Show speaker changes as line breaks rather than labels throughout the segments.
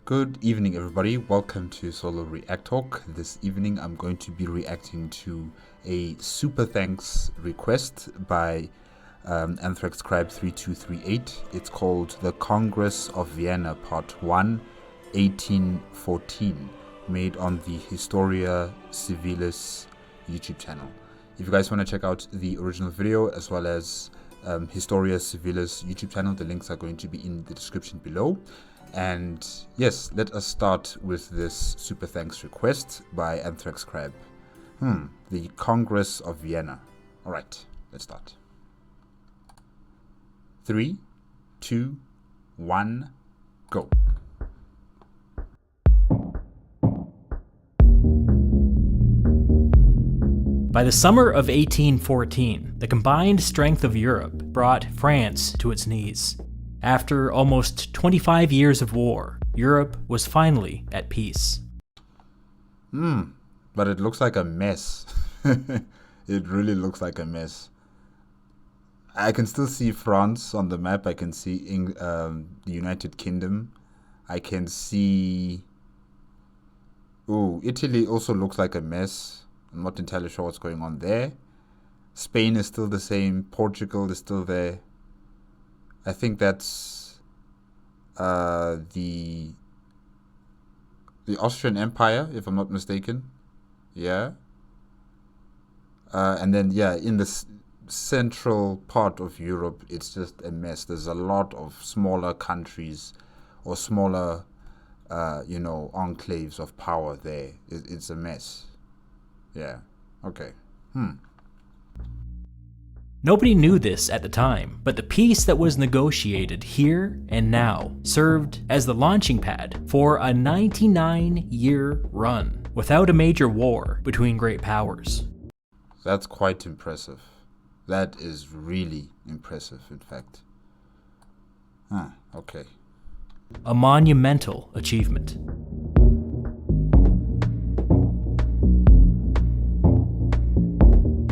Good evening, everybody. Welcome to Solo ReacTalk. This evening, I'm going to be reacting to a super thanks request by Anthrax Scribe 3238. It's called The Congress of Vienna, Part 1, 1814, made on the Historia Civilis YouTube channel. If you guys want to check out the original video as well as Historia Civilis YouTube channel, the links are going to be in the description below. And yes, let us start with this super thanks request by Anthrax Scribe. The Congress of Vienna. Alright, let's start. 3, 2, 1, go.
By the summer of 1814, the combined strength of Europe brought France to its knees. After almost 25 years of war, Europe was finally at peace.
But it looks like a mess. It really looks like a mess. I can still see France on the map. I can see the United Kingdom. I can see... Ooh, Italy also looks like a mess. I'm not entirely sure what's going on there. Spain is still the same. Portugal is still there. I think that's the Austrian Empire, if I'm not mistaken. Yeah. And then, yeah, in the central part of Europe, it's just a mess. There's a lot of smaller countries or smaller, enclaves of power there. It's a mess. Yeah. Okay.
Nobody knew this at the time, but the peace that was negotiated here and now served as the launching pad for a 99-year run without a major war between great powers.
That's quite impressive. That is really impressive, in fact. Okay.
A monumental achievement.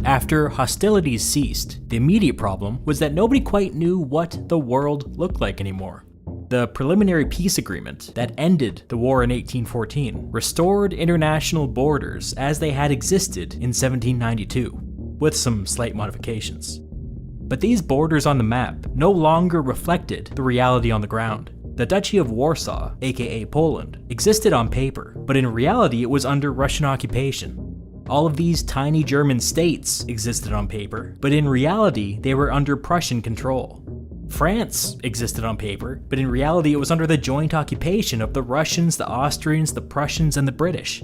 After hostilities ceased, the immediate problem was that nobody quite knew what the world looked like anymore. The preliminary peace agreement that ended the war in 1814 restored international borders as they had existed in 1792, with some slight modifications. But these borders on the map no longer reflected the reality on the ground. The Duchy of Warsaw, aka Poland, existed on paper, but in reality it was under Russian occupation. All of these tiny German states existed on paper, but in reality they were under Prussian control. France existed on paper, but in reality it was under the joint occupation of the Russians, the Austrians, the Prussians, and the British.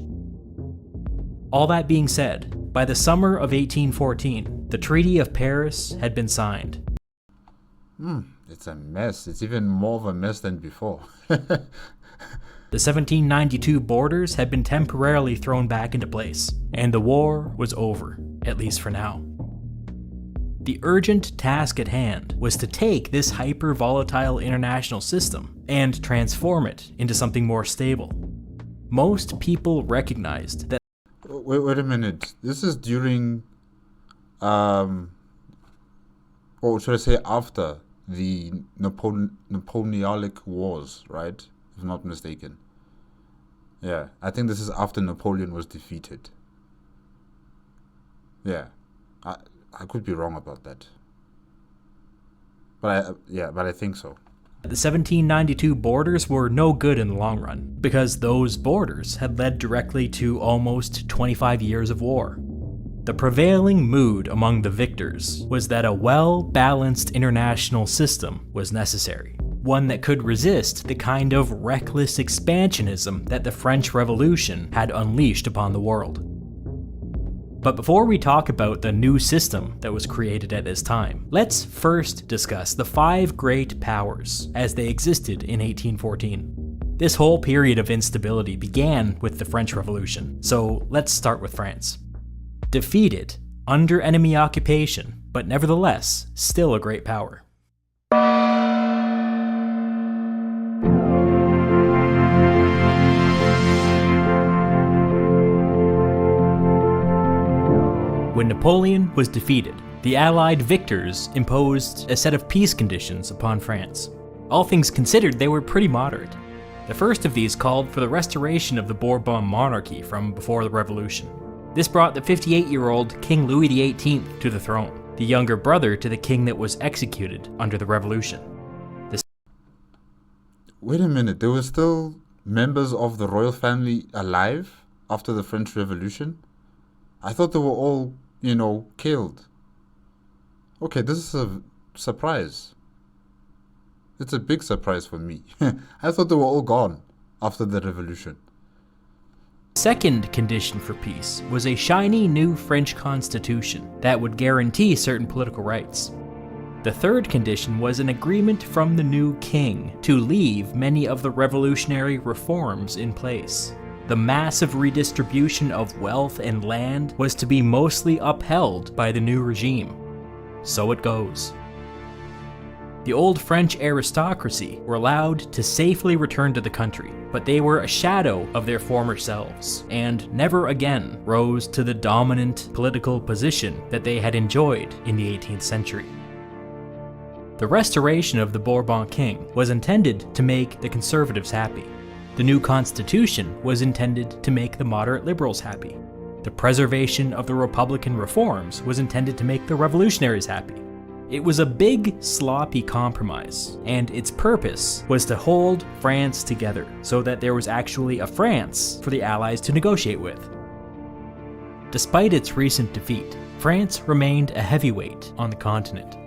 All that being said, by the summer of 1814, the Treaty of Paris had been signed.
It's a mess. It's even more of a mess than before.
The 1792 borders had been temporarily thrown back into place, and the war was over, at least for now. The urgent task at hand was to take this hyper-volatile international system and transform it into something more stable. Most people recognized that...
Wait a minute. This is during, or should I say after the Napoleonic Wars, right? If I'm not mistaken. Yeah, I think this is after Napoleon was defeated. Yeah, I could be wrong about that. But I think so.
The 1792 borders were no good in the long run, because those borders had led directly to almost 25 years of war. The prevailing mood among the victors was that a well-balanced international system was necessary. One that could resist the kind of reckless expansionism that the French Revolution had unleashed upon the world. But before we talk about the new system that was created at this time, let's first discuss the 5 great powers as they existed in 1814. This whole period of instability began with the French Revolution, so let's start with France. Defeated, under enemy occupation, but nevertheless, still a great power. When Napoleon was defeated, the Allied victors imposed a set of peace conditions upon France. All things considered, they were pretty moderate. The first of these called for the restoration of the Bourbon monarchy from before the Revolution. This brought the 58-year-old King Louis XVIII to the throne, the younger brother to the king that was executed under the Revolution.
Wait a minute, there were still members of the royal family alive after the French Revolution? I thought they were all, killed. Okay, this is a surprise. It's a big surprise for me. I thought they were all gone after the revolution.
Second condition for peace was a shiny new French constitution that would guarantee certain political rights. The third condition was an agreement from the new king to leave many of the revolutionary reforms in place. The massive redistribution of wealth and land was to be mostly upheld by the new regime. So it goes. The old French aristocracy were allowed to safely return to the country, but they were a shadow of their former selves, and never again rose to the dominant political position that they had enjoyed in the 18th century. The restoration of the Bourbon king was intended to make the conservatives happy. The new constitution was intended to make the moderate liberals happy. The preservation of the Republican reforms was intended to make the revolutionaries happy. It was a big, sloppy compromise, and its purpose was to hold France together so that there was actually a France for the Allies to negotiate with. Despite its recent defeat, France remained a heavyweight on the continent.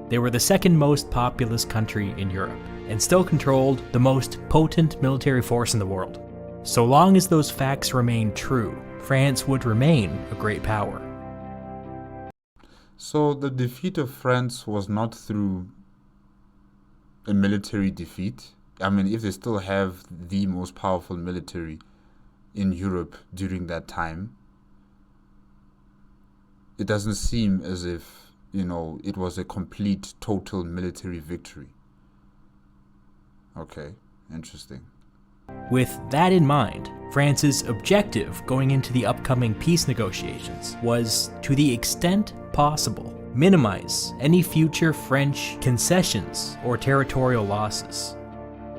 They were the second most populous country in Europe, and still controlled the most potent military force in the world. So long as those facts remained true, France would remain a great power.
So the defeat of France was not through a military defeat. I mean, if they still have the most powerful military in Europe during that time, it doesn't seem as if, it was a complete, total military victory. Okay, interesting.
With that in mind, France's objective going into the upcoming peace negotiations was, to the extent possible, minimize any future French concessions or territorial losses.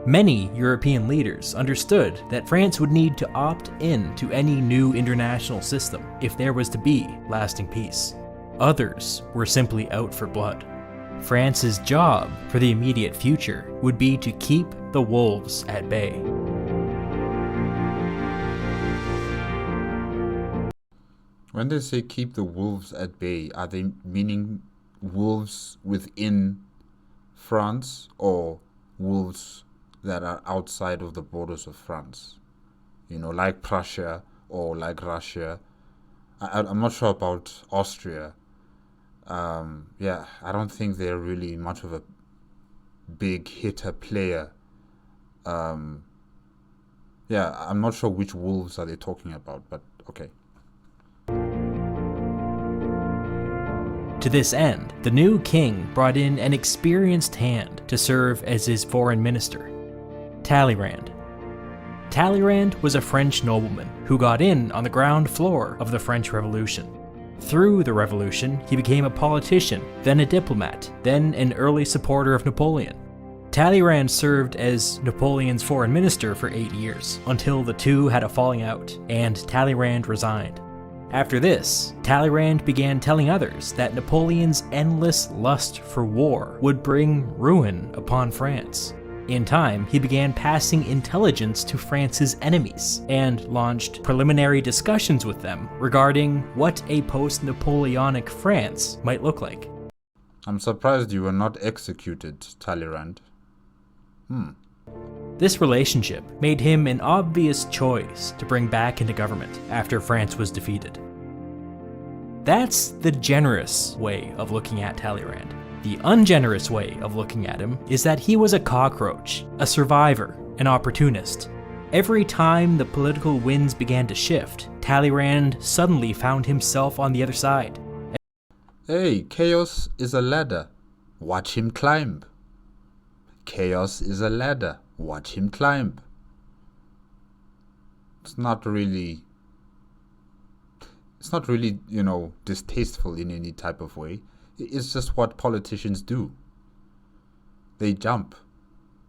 Many European leaders understood that France would need to opt in to any new international system if there was to be lasting peace. Others were simply out for blood. France's job for the immediate future would be to keep the wolves at bay.
When they say keep the wolves at bay, are they meaning wolves within France or wolves that are outside of the borders of France? Like Prussia or like Russia. I'm not sure about Austria. I don't think they're really much of a big hitter player. I'm not sure which wolves are they talking about, but okay.
To this end, the new king brought in an experienced hand to serve as his foreign minister, Talleyrand. Talleyrand was a French nobleman who got in on the ground floor of the French Revolution. Through the revolution, he became a politician, then a diplomat, then an early supporter of Napoleon. Talleyrand served as Napoleon's foreign minister for 8 years, until the two had a falling out, and Talleyrand resigned. After this, Talleyrand began telling others that Napoleon's endless lust for war would bring ruin upon France. In time, he began passing intelligence to France's enemies and launched preliminary discussions with them regarding what a post-Napoleonic France might look like.
I'm surprised you were not executed, Talleyrand.
This relationship made him an obvious choice to bring back into government after France was defeated. That's the generous way of looking at Talleyrand. The ungenerous way of looking at him is that he was a cockroach, a survivor, an opportunist. Every time the political winds began to shift, Talleyrand suddenly found himself on the other side.
Hey, chaos is a ladder. Watch him climb. Chaos is a ladder. Watch him climb. It's not really, distasteful in any type of way. It's just what politicians do. They jump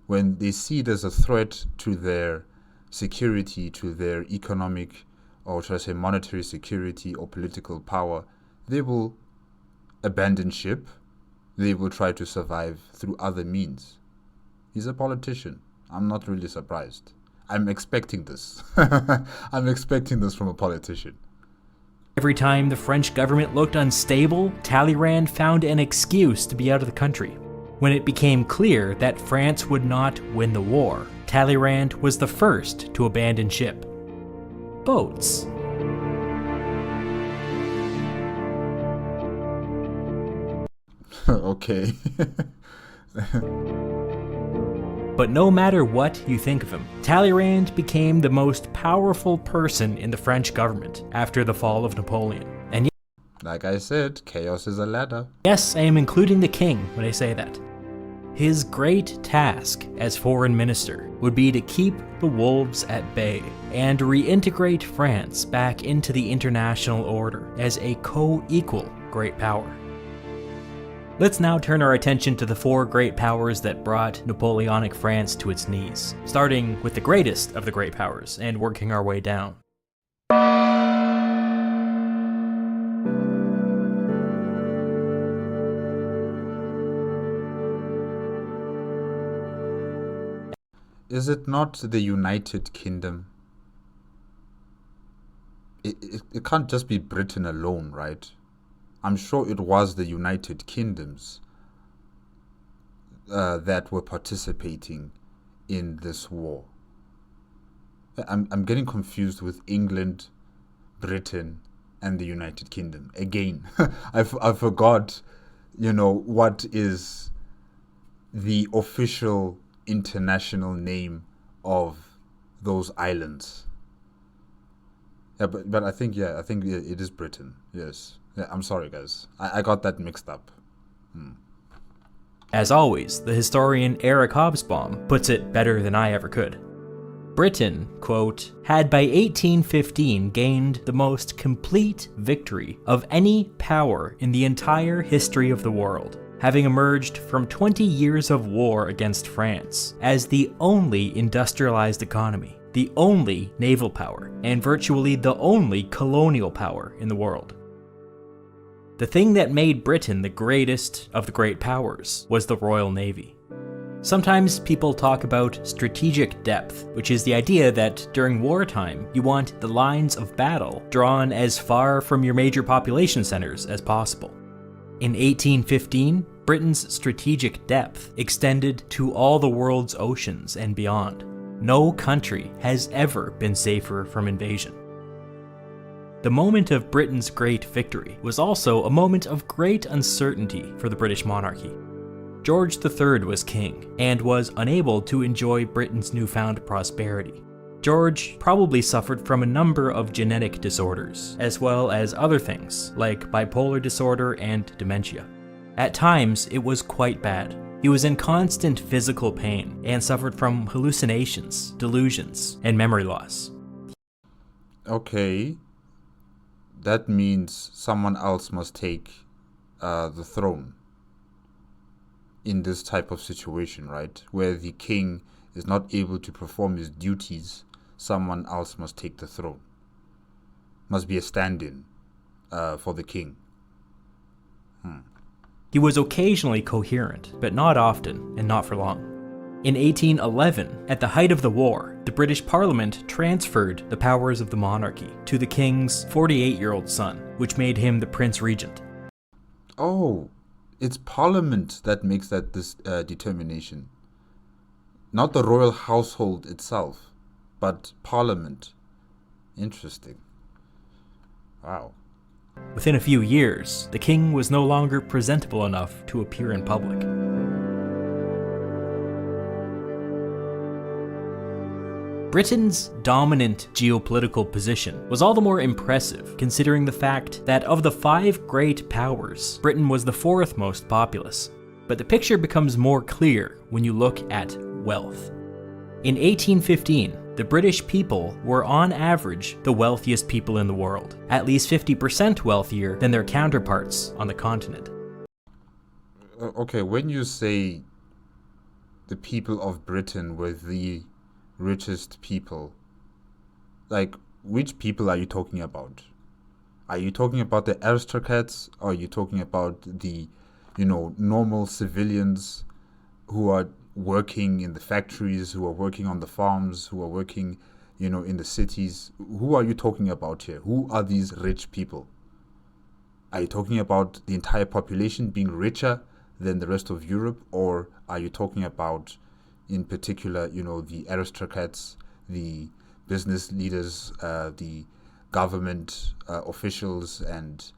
when they see it as a threat to their security, to their economic, or should I say monetary security or political power, they will abandon ship. They will try to survive through other means. He's a politician. I'm not really surprised. I'm expecting this. I'm expecting this from a politician.
Every time the French government looked unstable, Talleyrand found an excuse to be out of the country. When it became clear that France would not win the war, Talleyrand was the first to abandon ship. Boats.
Okay.
But no matter what you think of him, Talleyrand became the most powerful person in the French government after the fall of Napoleon. And
like I said, chaos is a ladder.
yes, I am including the king when I say that. His great task as foreign minister would be to keep the wolves at bay and reintegrate France back into the international order as a co-equal great power. Let's now turn our attention to the four great powers that brought Napoleonic France to its knees, starting with the greatest of the great powers and working our way down.
Is it not the United Kingdom? It can't just be Britain alone, right? I'm sure it was the United Kingdoms that were participating in this war. I'm getting confused with England, Britain, and the United Kingdom. Again, I forgot, what is the official international name of those islands. Yeah, but I think it is Britain. Yes. Yeah, I'm sorry, guys. I got that mixed up.
As always, the historian Eric Hobsbawm puts it better than I ever could. Britain, quote, had by 1815 gained the most complete victory of any power in the entire history of the world, having emerged from 20 years of war against France as the only industrialized economy, the only naval power, and virtually the only colonial power in the world. The thing that made Britain the greatest of the great powers was the Royal Navy. Sometimes people talk about strategic depth, which is the idea that during wartime, you want the lines of battle drawn as far from your major population centers as possible. In 1815, Britain's strategic depth extended to all the world's oceans and beyond. No country has ever been safer from invasion. The moment of Britain's great victory was also a moment of great uncertainty for the British monarchy. George III was king, and was unable to enjoy Britain's newfound prosperity. George probably suffered from a number of genetic disorders, as well as other things, like bipolar disorder and dementia. At times, it was quite bad. He was in constant physical pain, and suffered from hallucinations, delusions, and memory loss.
Okay. That means someone else must take the throne in this type of situation, right? Where the king is not able to perform his duties, someone else must take the throne. Must be a stand-in for the king.
He was occasionally coherent, but not often, and not for long. In 1811, at the height of the war, the British Parliament transferred the powers of the monarchy to the king's 48-year-old son, which made him the Prince Regent.
Oh, it's Parliament that makes that determination. Not the royal household itself, but Parliament. Interesting. Wow.
Within a few years, the king was no longer presentable enough to appear in public. Britain's dominant geopolitical position was all the more impressive considering the fact that of the 5 great powers, Britain was the 4th most populous. But the picture becomes more clear when you look at wealth. In 1815, the British people were on average the wealthiest people in the world, at least 50% wealthier than their counterparts on the continent.
Okay, when you say the people of Britain were the richest people, like, which people are you talking about? Are you talking about the aristocrats, or are you talking about the, normal civilians who are working in the factories, who are working on the farms, who are working, in the cities? Who are you talking about here? Who are these rich people? Are you talking about the entire population being richer than the rest of Europe, or are you talking about, in particular, the aristocrats, the business leaders, the government officials, and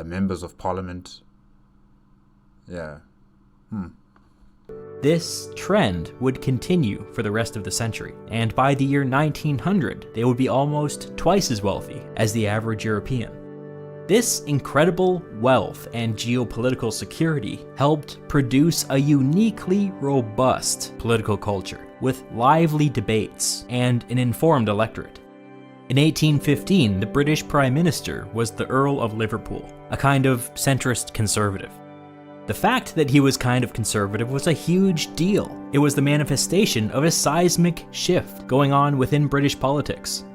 members of parliament? Yeah.
This trend would continue for the rest of the century, and by the year 1900, they would be almost twice as wealthy as the average European. This incredible wealth and geopolitical security helped produce a uniquely robust political culture with lively debates and an informed electorate. In 1815, the British Prime Minister was the Earl of Liverpool, a kind of centrist conservative. The fact that he was kind of conservative was a huge deal. It was the manifestation of a seismic shift going on within British politics.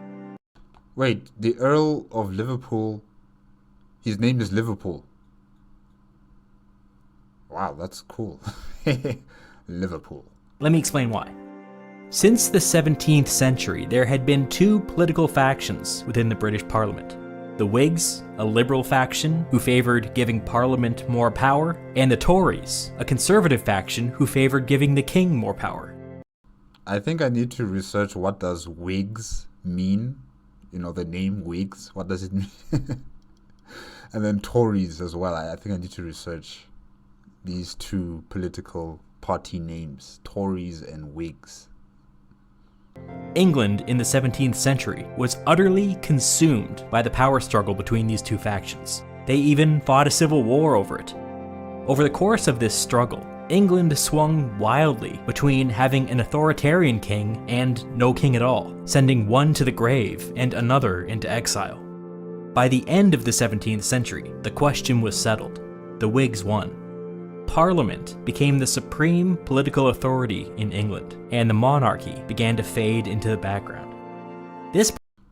Wait, the Earl of Liverpool, his name is Liverpool. Wow, that's cool. Liverpool.
Let me explain why. Since the 17th century, there had been two political factions within the British Parliament. The Whigs, a liberal faction who favored giving Parliament more power, and the Tories, a conservative faction who favored giving the king more power.
I think I need to research, what does Whigs mean? The name Whigs, what does it mean? And then Tories as well. I think I need to research these two political party names, Tories and Whigs.
England in the 17th century was utterly consumed by the power struggle between these two factions. They even fought a civil war over it. Over the course of this struggle, England swung wildly between having an authoritarian king and no king at all, sending one to the grave and another into exile. By the end of the 17th century, the question was settled. The Whigs won. Parliament became the supreme political authority in England, and the monarchy began to fade into the background.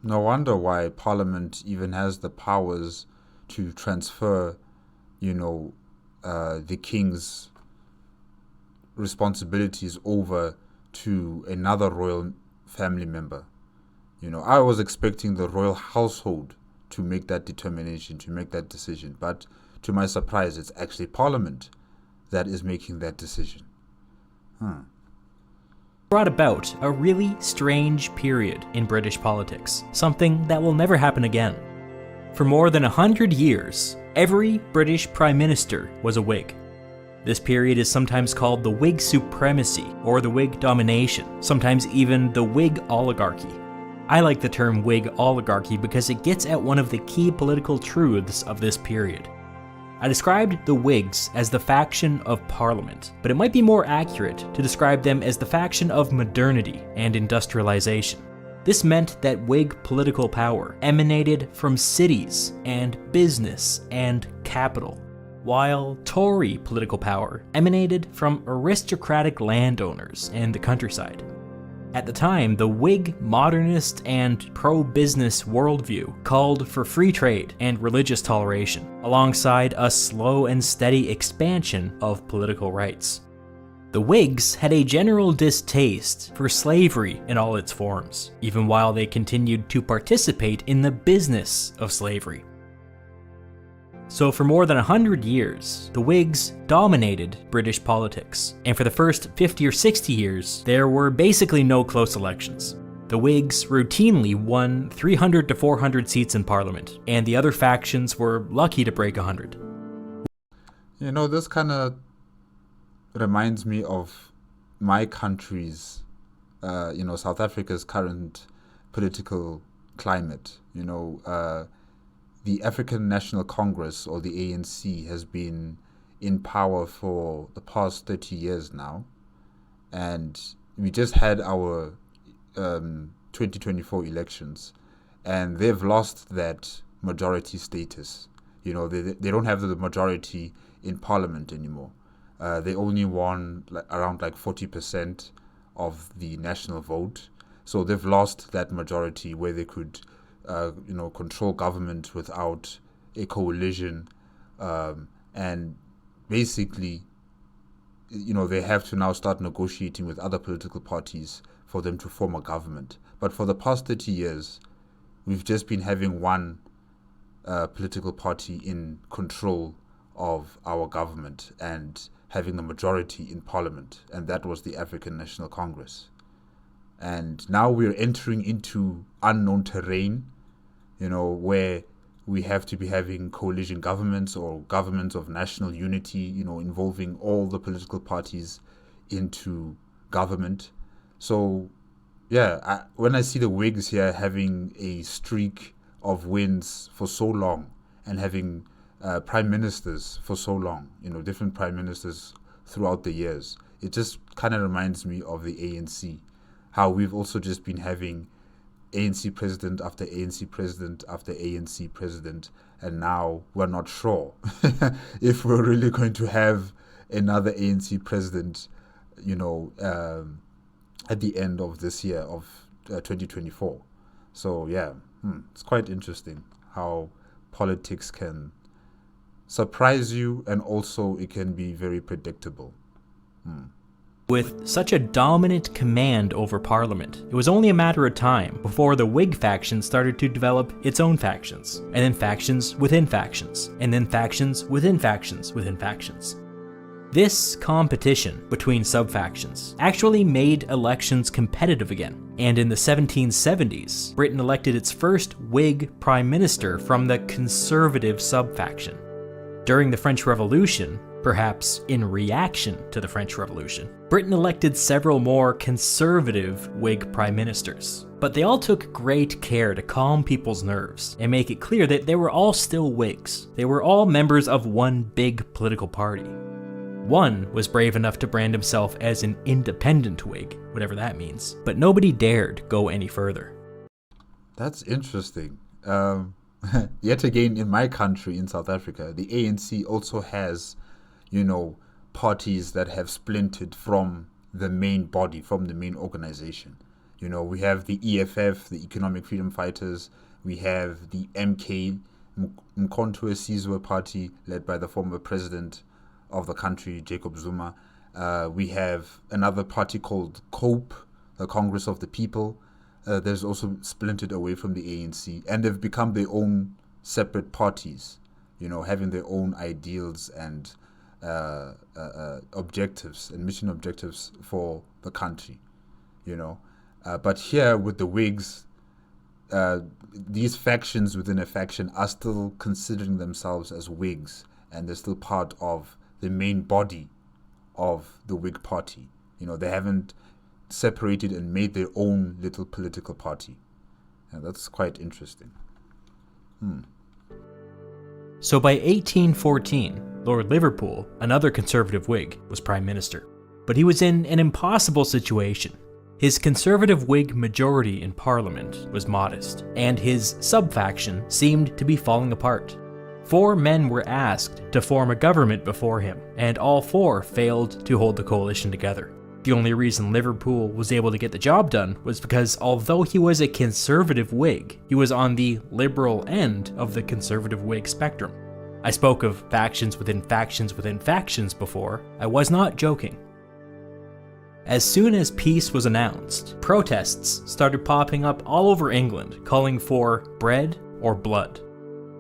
No wonder why Parliament even has the powers to transfer, the king's responsibilities over to another royal family member. I was expecting the royal household to make that determination, to make that decision, but to my surprise, it's actually Parliament that is making that decision.
Brought about a really strange period in British politics, something that will never happen again. For more than 100 years, every British Prime Minister was a Whig. This period is sometimes called the Whig supremacy or the Whig domination, sometimes even the Whig oligarchy. I like the term Whig oligarchy because it gets at one of the key political truths of this period. I described the Whigs as the faction of Parliament, but it might be more accurate to describe them as the faction of modernity and industrialization. This meant that Whig political power emanated from cities and business and capital, while Tory political power emanated from aristocratic landowners and the countryside. At the time, the Whig modernist and pro-business worldview called for free trade and religious toleration, alongside a slow and steady expansion of political rights. The Whigs had a general distaste for slavery in all its forms, even while they continued to participate in the business of slavery. So for more than 100 years, the Whigs dominated British politics, and for the first 50 or 60 years, there were basically no close elections. The Whigs routinely won 300 to 400 seats in Parliament, and the other factions were lucky to break 100.
This kind of reminds me of my country's, South Africa's current political climate. The African National Congress, or the ANC, has been in power for the past 30 years now. And we just had our 2024 elections, and they've lost that majority status. They don't have the majority in Parliament anymore. They only won around 40% of the national vote. So they've lost that majority where they could, control government without a coalition. And basically, they have to now start negotiating with other political parties for them to form a government. But for the past 30 years, we've just been having one political party in control of our government and having the majority in parliament, and that was the African National Congress. And now we're entering into unknown terrain, where we have to be having coalition governments or governments of national unity, involving all the political parties into government. So, yeah, when I see the Whigs here having a streak of wins for so long and having prime ministers for so long, different prime ministers throughout the years, it just kind of reminds me of the ANC, how we've also just been having ANC president after ANC president after ANC president, and now we're not sure if we're really going to have another ANC president, at the end of this year of 2024. So yeah, it's quite interesting how politics can surprise you, and also it can be very predictable.
With such a dominant command over Parliament, it was only a matter of time before the Whig faction started to develop its own factions, and then factions within factions, and then factions within factions within factions. This competition between sub-factions actually made elections competitive again, and in the 1770s, Britain elected its first Whig prime minister from the conservative sub-faction. During the French Revolution, perhaps in reaction to the French Revolution, Britain elected several more conservative Whig prime ministers. But they all took great care to calm people's nerves and make it clear that they were all still Whigs. They were all members of one big political party. One was brave enough to brand himself as an independent Whig, whatever that means, but nobody dared go any further.
That's interesting. Yet again, in my country, in South Africa, the ANC also has, parties that have splintered from the main body, from the main organization. We have the EFF, the Economic Freedom Fighters. We have the MK, Mkhonto Sizwe party, led by the former president of the country, Jacob Zuma. We have another party called COPE, the Congress of the People. There's also splintered away from the ANC, and they've become their own separate parties, having their own ideals and objectives and mission objectives for the country, But here with the Whigs, these factions within a faction are still considering themselves as Whigs, and they're still part of the main body of the Whig party. They haven't separated and made their own little political party. And that's quite interesting.
So by 1814, Lord Liverpool, another conservative Whig, was Prime Minister. But he was in an impossible situation. His conservative Whig majority in Parliament was modest, and his sub-faction seemed to be falling apart. 4 men were asked to form a government before him, and all 4 failed to hold the coalition together. The only reason Liverpool was able to get the job done was because although he was a conservative Whig, he was on the liberal end of the conservative Whig spectrum. I spoke of factions within factions within factions before. I was not joking. As soon as peace was announced, protests started popping up all over England calling for bread or blood.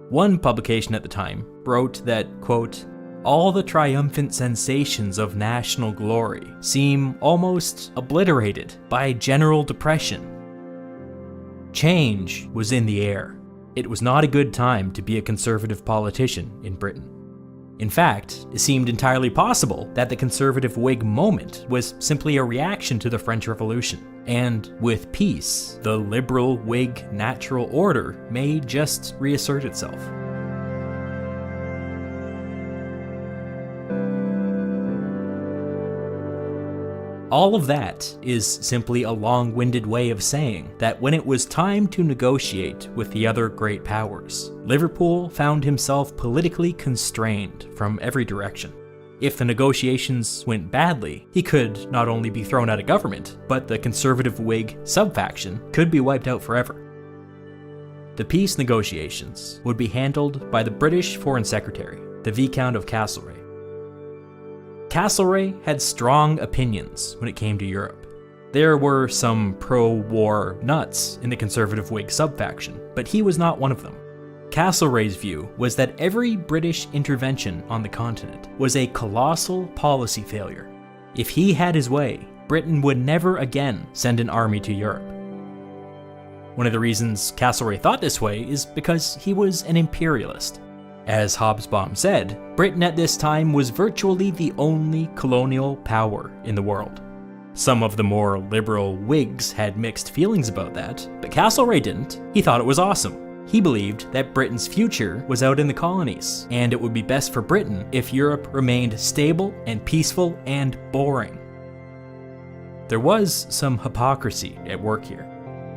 One publication at the time wrote that, quote, "All the triumphant sensations of national glory seem almost obliterated by general depression." Change was in the air. It was not a good time to be a conservative politician in Britain. In fact, it seemed entirely possible that the conservative Whig moment was simply a reaction to the French Revolution. And with peace, the liberal Whig natural order may just reassert itself. All of that is simply a long-winded way of saying that when it was time to negotiate with the other great powers, Liverpool found himself politically constrained from every direction. If the negotiations went badly, he could not only be thrown out of government, but the conservative Whig sub-faction could be wiped out forever. The peace negotiations would be handled by the British Foreign Secretary, the Viscount of Castlereagh. Castlereagh had strong opinions when it came to Europe. There were some pro-war nuts in the conservative Whig sub-faction, but he was not one of them. Castlereagh's view was that every British intervention on the continent was a colossal policy failure. If he had his way, Britain would never again send an army to Europe. One of the reasons Castlereagh thought this way is because he was an imperialist. As Hobsbawm said, Britain at this time was virtually the only colonial power in the world. Some of the more liberal Whigs had mixed feelings about that, but Castlereagh didn't. He thought it was awesome. He believed that Britain's future was out in the colonies, and it would be best for Britain if Europe remained stable and peaceful and boring. There was some hypocrisy at work here.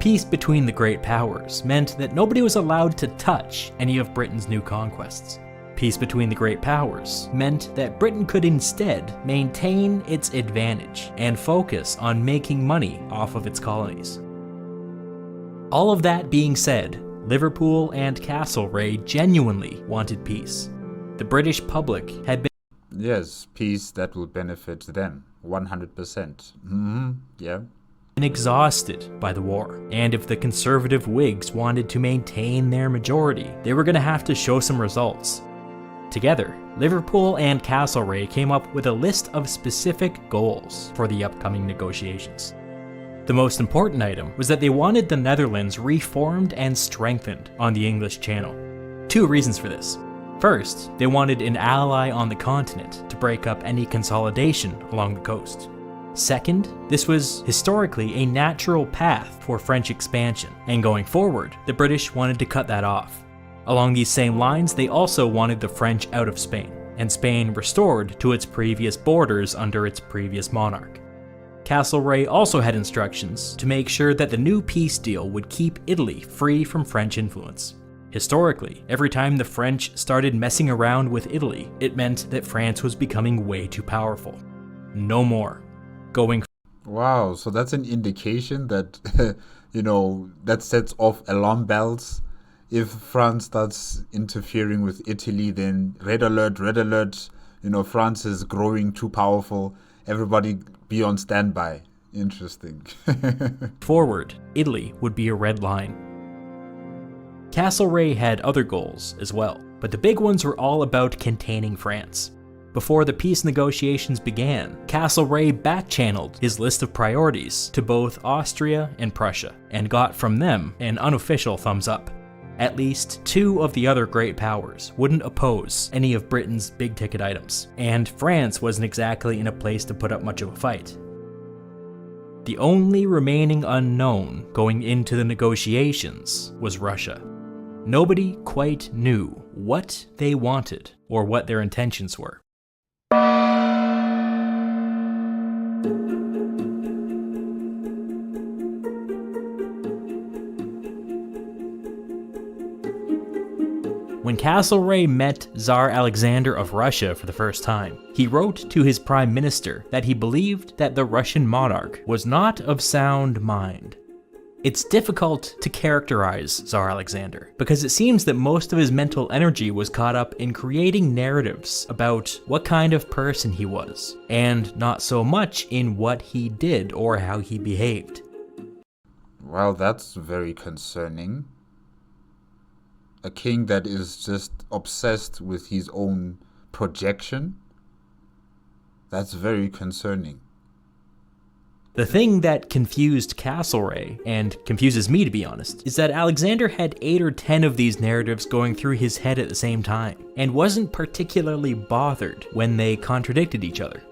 Peace between the great powers meant that nobody was allowed to touch any of Britain's new conquests. Peace between the great powers meant that Britain could instead maintain its advantage and focus on making money off of its colonies. All of that being said, Liverpool and Castlereagh genuinely wanted peace. The British public had been
Yes, peace that will benefit them, 100%. Yeah.
exhausted by the war, and if the conservative Whigs wanted to maintain their majority, they were going to have to show some results. Together, Liverpool and Castlereagh came up with a list of specific goals for the upcoming negotiations. The most important item was that they wanted the Netherlands reformed and strengthened on the English Channel. Two reasons for this. First, they wanted an ally on the continent to break up any consolidation along the coast. Second, this was historically a natural path for French expansion, and going forward, the British wanted to cut that off. Along these same lines, they also wanted the French out of Spain, and Spain restored to its previous borders under its previous monarch. Castlereagh also had instructions to make sure that the new peace deal would keep Italy free from French influence. Historically, every time the French started messing around with Italy, it meant that France was becoming way too powerful. No more.
Wow, so that's an indication that, that sets off alarm bells. If France starts interfering with Italy, then red alert, France is growing too powerful. Everybody be on standby. Interesting.
Forward, Italy would be a red line. Castlereagh had other goals as well, but the big ones were all about containing France. Before the peace negotiations began, Castlereagh back-channeled his list of priorities to both Austria and Prussia, and got from them an unofficial thumbs up. At least two of the other great powers wouldn't oppose any of Britain's big-ticket items, and France wasn't exactly in a place to put up much of a fight. The only remaining unknown going into the negotiations was Russia. Nobody quite knew what they wanted or what their intentions were. When Castlereagh met Tsar Alexander of Russia for the first time, he wrote to his prime minister that he believed that the Russian monarch was not of sound mind. It's difficult to characterize Tsar Alexander, because it seems that most of his mental energy was caught up in creating narratives about what kind of person he was, and not so much in what he did or how he behaved.
Well, that's very concerning. A king that is just obsessed with his own projection? That's very concerning.
The thing that confused Castlereagh, and confuses me to be honest, is that Alexander had 8 or 10 of these narratives going through his head at the same time, and wasn't particularly bothered when they contradicted each other.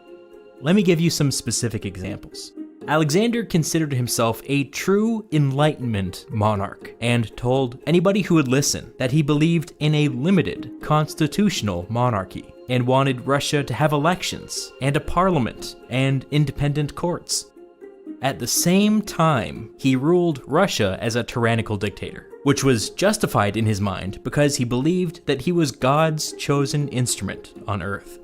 Let me give you some specific examples. Alexander considered himself a true Enlightenment monarch, and told anybody who would listen that he believed in a limited constitutional monarchy, and wanted Russia to have elections, and a parliament, and independent courts. At the same time, he ruled Russia as a tyrannical dictator, which was justified in his mind because he believed that he was God's chosen instrument on Earth.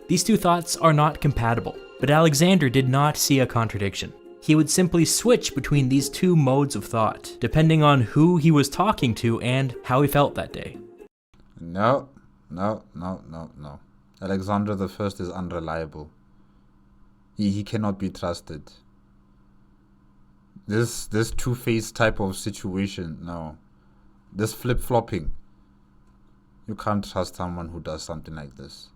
These two thoughts are not compatible, but Alexander did not see a contradiction. He would simply switch between these two modes of thought, depending on who he was talking to and how he felt that day.
No. Alexander the First is unreliable. He cannot be trusted. This two-faced type of situation, no. This flip-flopping. You can't trust someone who does something like this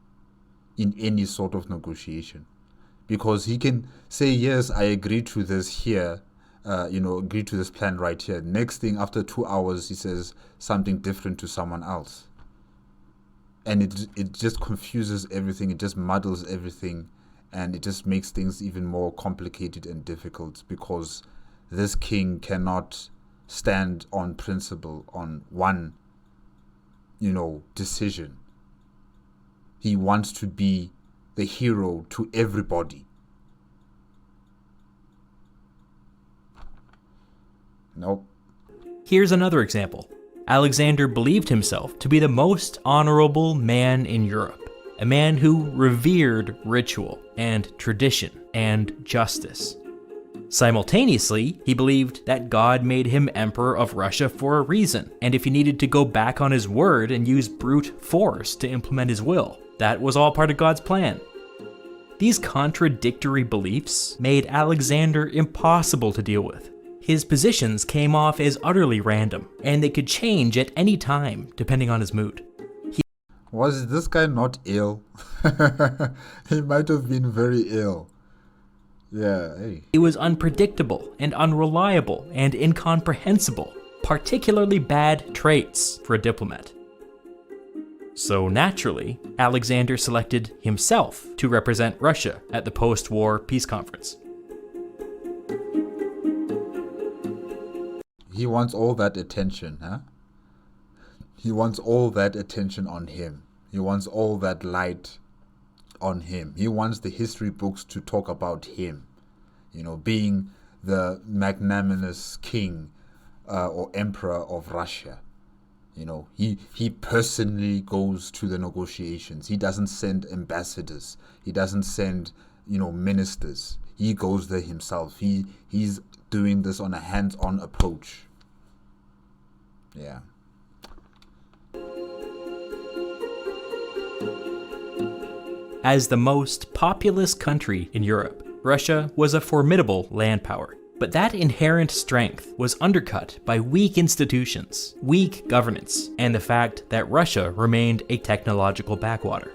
in any sort of negotiation. Because he can say, yes, I agree to this here, agree to this plan right here. Next thing, after 2 hours, he says something different to someone else. And it just confuses everything, it just muddles everything, and it just makes things even more complicated and difficult, because this king cannot stand on principle, on one, decision. He wants to be the hero to everybody. Nope.
Here's another example. Alexander believed himself to be the most honorable man in Europe, a man who revered ritual and tradition and justice. Simultaneously, he believed that God made him emperor of Russia for a reason, and if he needed to go back on his word and use brute force to implement his will, that was all part of God's plan. These contradictory beliefs made Alexander impossible to deal with. His positions came off as utterly random, and they could change at any time depending on his mood.
Was this guy not ill? He might have been very ill. Yeah, hey.
He was unpredictable and unreliable and incomprehensible, particularly bad traits for a diplomat. So naturally, Alexander selected himself to represent Russia at the post-war peace conference.
He wants all that attention, huh? He wants all that attention on him. He wants all that light on him. He wants the history books to talk about him, being the magnanimous king or emperor of Russia. He personally goes to the negotiations. He doesn't send ambassadors. He doesn't send, ministers. He goes there himself. He's doing this on a hands-on approach. Yeah.
As the most populous country in Europe, Russia was a formidable land power. But that inherent strength was undercut by weak institutions, weak governance, and the fact that Russia remained a technological backwater.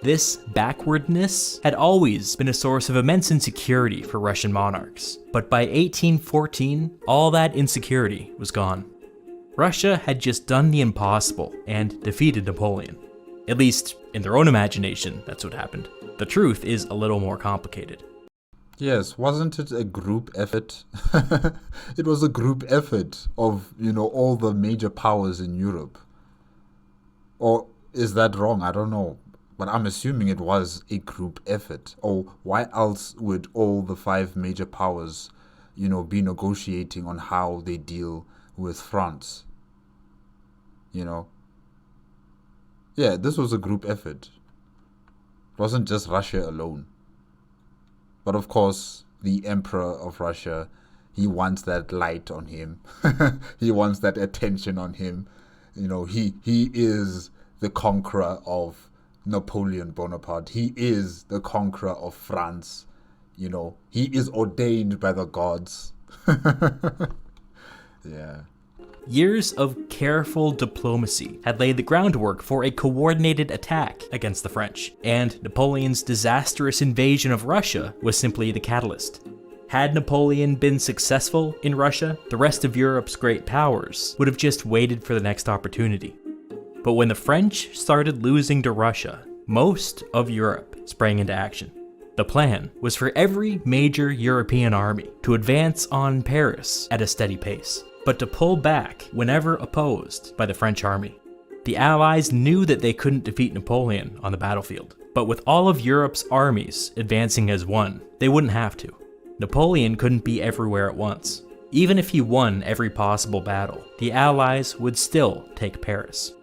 This backwardness had always been a source of immense insecurity for Russian monarchs, but by 1814, all that insecurity was gone. Russia had just done the impossible and defeated Napoleon. At least, in their own imagination, that's what happened. The truth is a little more complicated.
Yes, wasn't it a group effort? It was a group effort of, all the major powers in Europe. Or is that wrong? I don't know. But I'm assuming it was a group effort. Or why else would all the 5 major powers, be negotiating on how they deal with France? Yeah, this was a group effort. It wasn't just Russia alone. But of course, the emperor of Russia, he wants that light on him. He wants that attention on him. He is the conqueror of Napoleon Bonaparte. He is the conqueror of France. He is ordained by the gods. Yeah.
Years of careful diplomacy had laid the groundwork for a coordinated attack against the French, and Napoleon's disastrous invasion of Russia was simply the catalyst. Had Napoleon been successful in Russia, the rest of Europe's great powers would have just waited for the next opportunity. But when the French started losing to Russia, most of Europe sprang into action. The plan was for every major European army to advance on Paris at a steady pace, but to pull back whenever opposed by the French army. The Allies knew that they couldn't defeat Napoleon on the battlefield, but with all of Europe's armies advancing as one, they wouldn't have to. Napoleon couldn't be everywhere at once. Even if he won every possible battle, the Allies would still take Paris.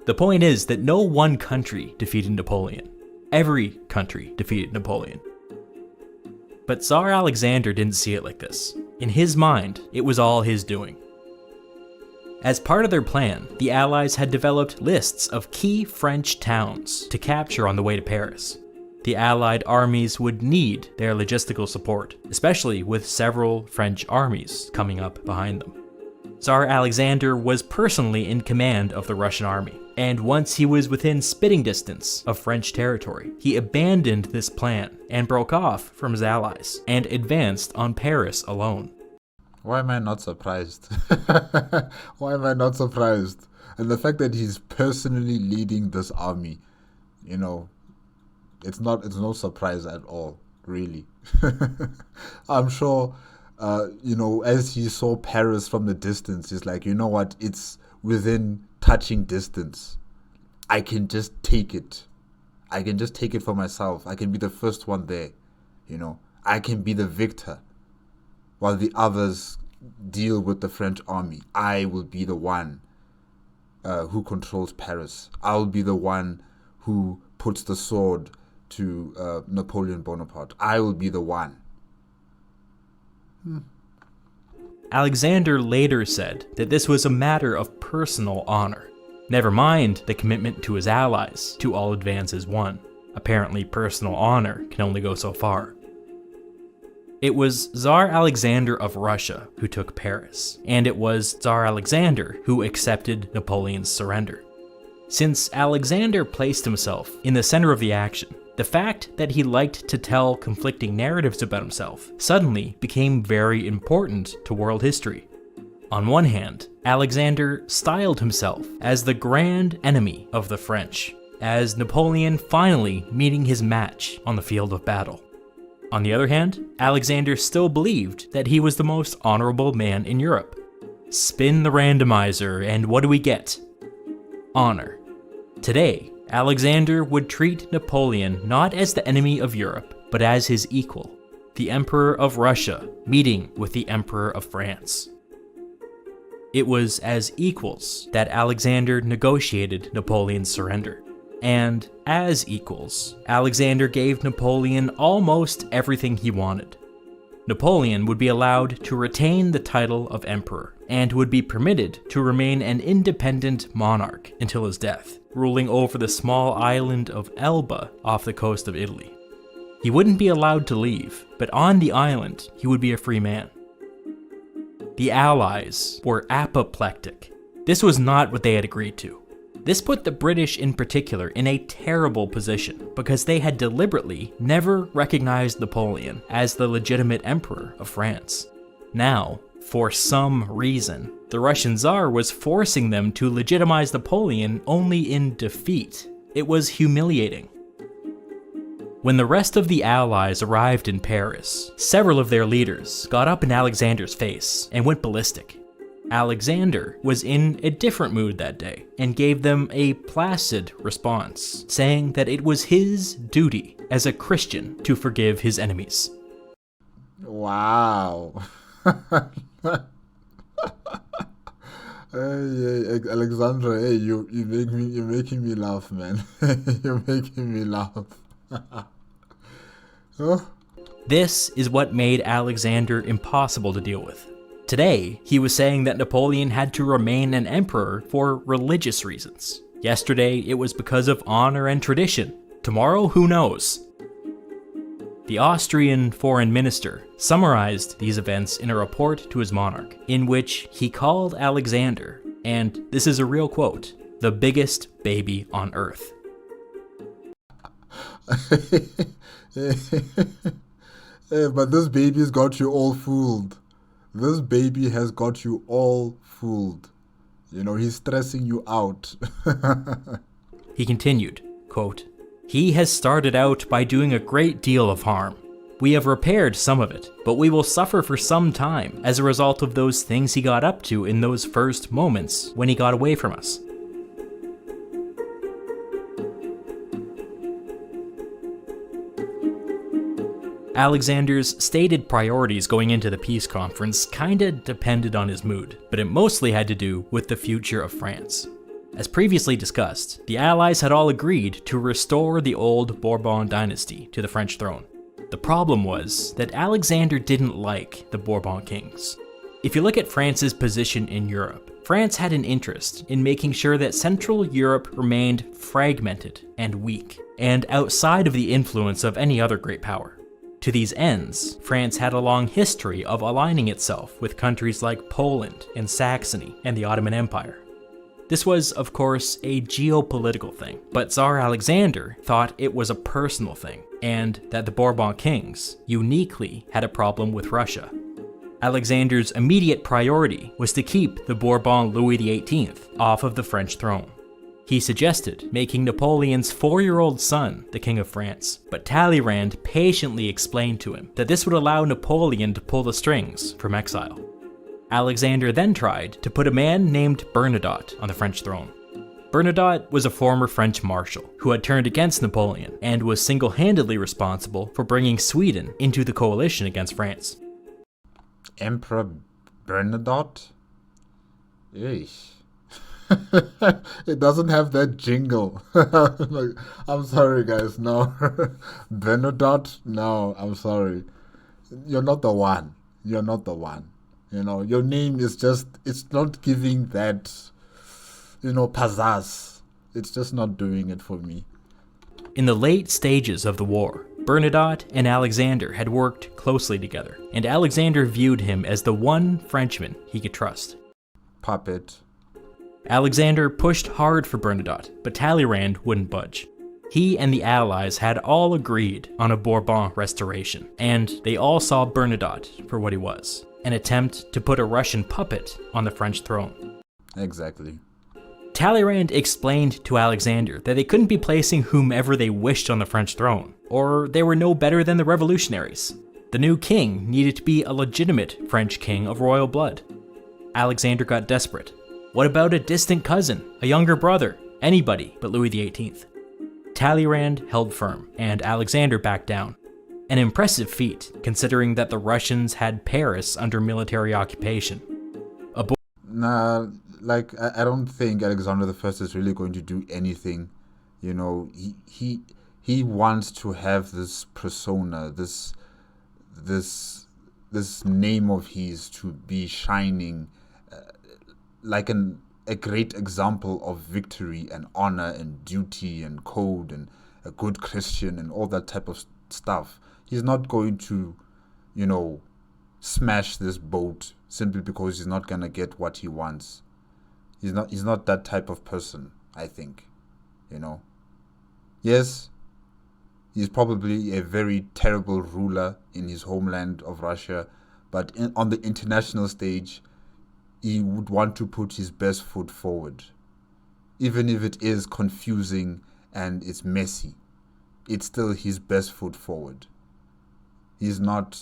The point is that no one country defeated Napoleon. Every country defeated Napoleon. But Tsar Alexander didn't see it like this. In his mind, it was all his doing. As part of their plan, the Allies had developed lists of key French towns to capture on the way to Paris. The Allied armies would need their logistical support, especially with several French armies coming up behind them. Tsar Alexander was personally in command of the Russian army, and once he was within spitting distance of French territory, he abandoned this plan and broke off from his allies and advanced on Paris alone.
Why am I not surprised? Why am I not surprised? And the fact that he's personally leading this army, you know, it's no surprise at all, really. I'm sure, as he saw Paris from the distance, he's like, you know what, it's within touching distance. I can just take it. I can just take it for myself. I can be the first one there, I can be the victor. While the others deal with the French army, I will be the one who controls Paris. I'll be the one who puts the sword to Napoleon Bonaparte. I will be the one.
Alexander later said that this was a matter of personal honor. Never mind the commitment to his allies to all advance as one. Apparently, personal honor can only go so far. It was Tsar Alexander of Russia who took Paris, and it was Tsar Alexander who accepted Napoleon's surrender. Since Alexander placed himself in the center of the action, the fact that he liked to tell conflicting narratives about himself suddenly became very important to world history. On one hand, Alexander styled himself as the grand enemy of the French, as Napoleon finally meeting his match on the field of battle. On the other hand, Alexander still believed that he was the most honorable man in Europe. Spin the randomizer, and what do we get? Honor. Today, Alexander would treat Napoleon not as the enemy of Europe, but as his equal, the Emperor of Russia meeting with the Emperor of France. It was as equals that Alexander negotiated Napoleon's surrender. And as equals, Alexander gave Napoleon almost everything he wanted. Napoleon would be allowed to retain the title of emperor, and would be permitted to remain an independent monarch until his death, ruling over the small island of Elba off the coast of Italy. He wouldn't be allowed to leave, but on the island, he would be a free man. The Allies were apoplectic. This was not what they had agreed to. This put the British in particular in a terrible position because they had deliberately never recognized Napoleon as the legitimate emperor of France. Now, for some reason, the Russian Tsar was forcing them to legitimize Napoleon only in defeat. It was humiliating. When the rest of the Allies arrived in Paris, several of their leaders got up in Alexander's face and went ballistic. Alexander was in a different mood that day and gave them a placid response, saying that it was his duty as a Christian to forgive his enemies.
Wow. Hey, Alexandra, hey, you're making me laugh, man. You're making me laugh. Oh.
This is what made Alexander impossible to deal with. Today, he was saying that Napoleon had to remain an emperor for religious reasons. Yesterday, it was because of honor and tradition. Tomorrow, who knows? The Austrian foreign minister summarized these events in a report to his monarch, in which he called Alexander, and this is a real quote, the biggest baby on earth.
Hey, but this baby's got you all fooled. This baby has got you all fooled. He's stressing you out.
He continued, quote, "He has started out by doing a great deal of harm. We have repaired some of it, but we will suffer for some time as a result of those things he got up to in those first moments when he got away from us." Alexander's stated priorities going into the peace conference kinda depended on his mood, but it mostly had to do with the future of France. As previously discussed, the Allies had all agreed to restore the old Bourbon dynasty to the French throne. The problem was that Alexander didn't like the Bourbon kings. If you look at France's position in Europe, France had an interest in making sure that Central Europe remained fragmented and weak, and outside of the influence of any other great power. To these ends, France had a long history of aligning itself with countries like Poland and Saxony and the Ottoman Empire. This was, of course, a geopolitical thing, but Tsar Alexander thought it was a personal thing, and that the Bourbon kings uniquely had a problem with Russia. Alexander's immediate priority was to keep the Bourbon Louis XVIII off of the French throne. He suggested making Napoleon's 4-year-old son the King of France, but Talleyrand patiently explained to him that this would allow Napoleon to pull the strings from exile. Alexander then tried to put a man named Bernadotte on the French throne. Bernadotte was a former French marshal who had turned against Napoleon and was single-handedly responsible for bringing Sweden into the coalition against France.
Emperor Bernadotte? Eesh. It doesn't have that jingle. Like, I'm sorry, guys. No. Bernadotte? No, I'm sorry. You're not the one. You're not the one. You know, your name is just, it's not giving that, pizzazz. It's just not doing it for me.
In the late stages of the war, Bernadotte and Alexander had worked closely together, and Alexander viewed him as the one Frenchman he could trust.
Puppet.
Alexander pushed hard for Bernadotte, but Talleyrand wouldn't budge. He and the Allies had all agreed on a Bourbon restoration, and they all saw Bernadotte for what he was, an attempt to put a Russian puppet on the French throne.
Exactly.
Talleyrand explained to Alexander that they couldn't be placing whomever they wished on the French throne, or they were no better than the revolutionaries. The new king needed to be a legitimate French king of royal blood. Alexander got desperate. What about a distant cousin, a younger brother, anybody but Louis XVIII? Talleyrand held firm, and Alexander backed down. An impressive feat, considering that the Russians had Paris under military occupation.
I don't think Alexander I is really going to do anything. He wants to have this persona, this name of his to be shining, like a great example of victory and honor and duty and code and a good Christian and all that type of stuff. He's not going to, smash this boat simply because he's not gonna get what he wants. He's not that type of person, I think. Yes, he's probably a very terrible ruler in his homeland of Russia, but on the international stage, he would want to put his best foot forward. Even if it is confusing and it's messy, it's still his best foot forward. He's not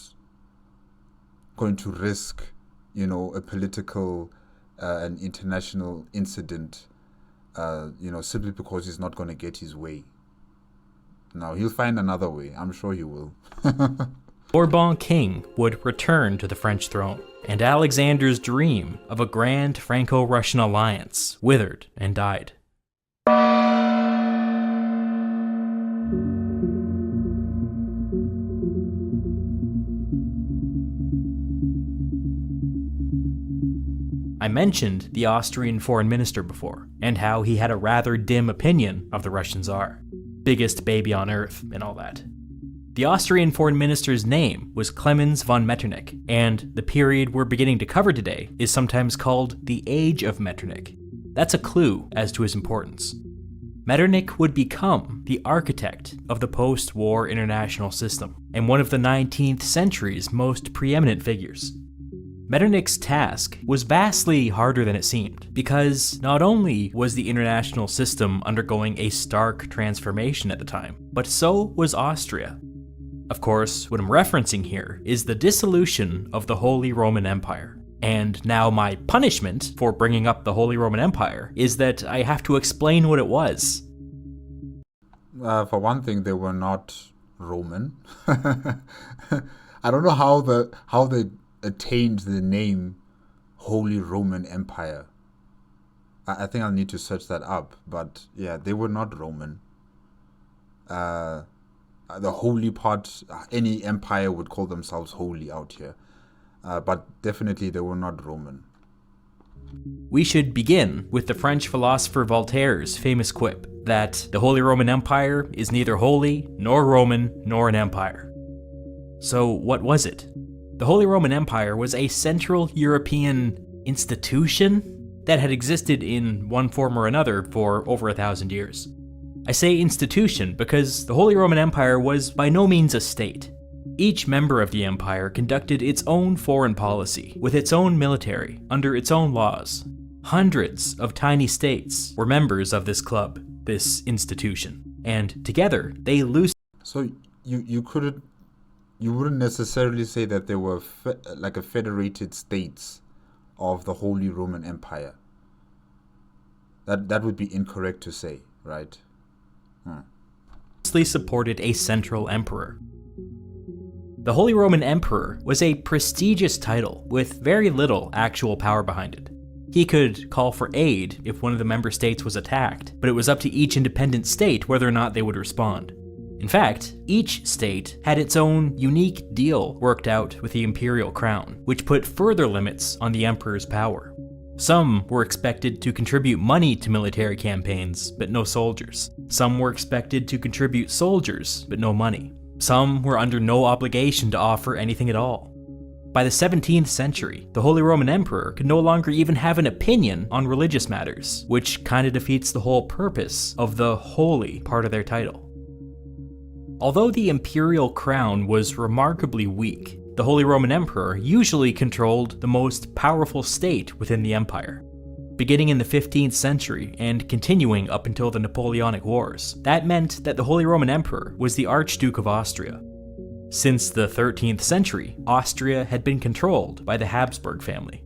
going to risk, a political an international incident, simply because he's not going to get his way. No, he'll find another way. I'm sure he will.
Bourbon king would return to the French throne, and Alexander's dream of a grand Franco-Russian alliance withered and died. I mentioned the Austrian foreign minister before, and how he had a rather dim opinion of the Russian Tsar. Biggest baby on earth and all that. The Austrian foreign minister's name was Clemens von Metternich, and the period we're beginning to cover today is sometimes called the Age of Metternich. That's a clue as to his importance. Metternich would become the architect of the post-war international system, and one of the 19th century's most preeminent figures. Metternich's task was vastly harder than it seemed, because not only was the international system undergoing a stark transformation at the time, but so was Austria. Of course, what I'm referencing here is the dissolution of the Holy Roman Empire. And now my punishment for bringing up the Holy Roman Empire is that I have to explain what it was.
For one thing, they were not Roman. I don't know how they attained the name Holy Roman Empire. I think I'll need to search that up. But yeah, they were not Roman. Uh, the holy part, any empire would call themselves holy out here. But definitely they were not Roman.
We should begin with the French philosopher Voltaire's famous quip that the Holy Roman Empire is neither holy, nor Roman, nor an empire. So what was it? The Holy Roman Empire was a Central European institution that had existed in one form or another for over 1,000 years. I say institution because the Holy Roman Empire was by no means a state. Each member of the empire conducted its own foreign policy, with its own military, under its own laws. Hundreds of tiny states were members of this club, this institution, and together they loosely...
So you wouldn't necessarily say that there were like a federated states of the Holy Roman Empire. That would be incorrect to say, right?
supported a central emperor. The Holy Roman Emperor was a prestigious title with very little actual power behind it. He could call for aid if one of the member states was attacked, but it was up to each independent state whether or not they would respond. In fact, each state had its own unique deal worked out with the imperial crown, which put further limits on the emperor's power. Some were expected to contribute money to military campaigns, but no soldiers. Some were expected to contribute soldiers, but no money. Some were under no obligation to offer anything at all. By the 17th century, the Holy Roman Emperor could no longer even have an opinion on religious matters, which kinda defeats the whole purpose of the holy part of their title. Although the imperial crown was remarkably weak, the Holy Roman Emperor usually controlled the most powerful state within the empire. Beginning in the 15th century and continuing up until the Napoleonic Wars, that meant that the Holy Roman Emperor was the Archduke of Austria. Since the 13th century, Austria had been controlled by the Habsburg family.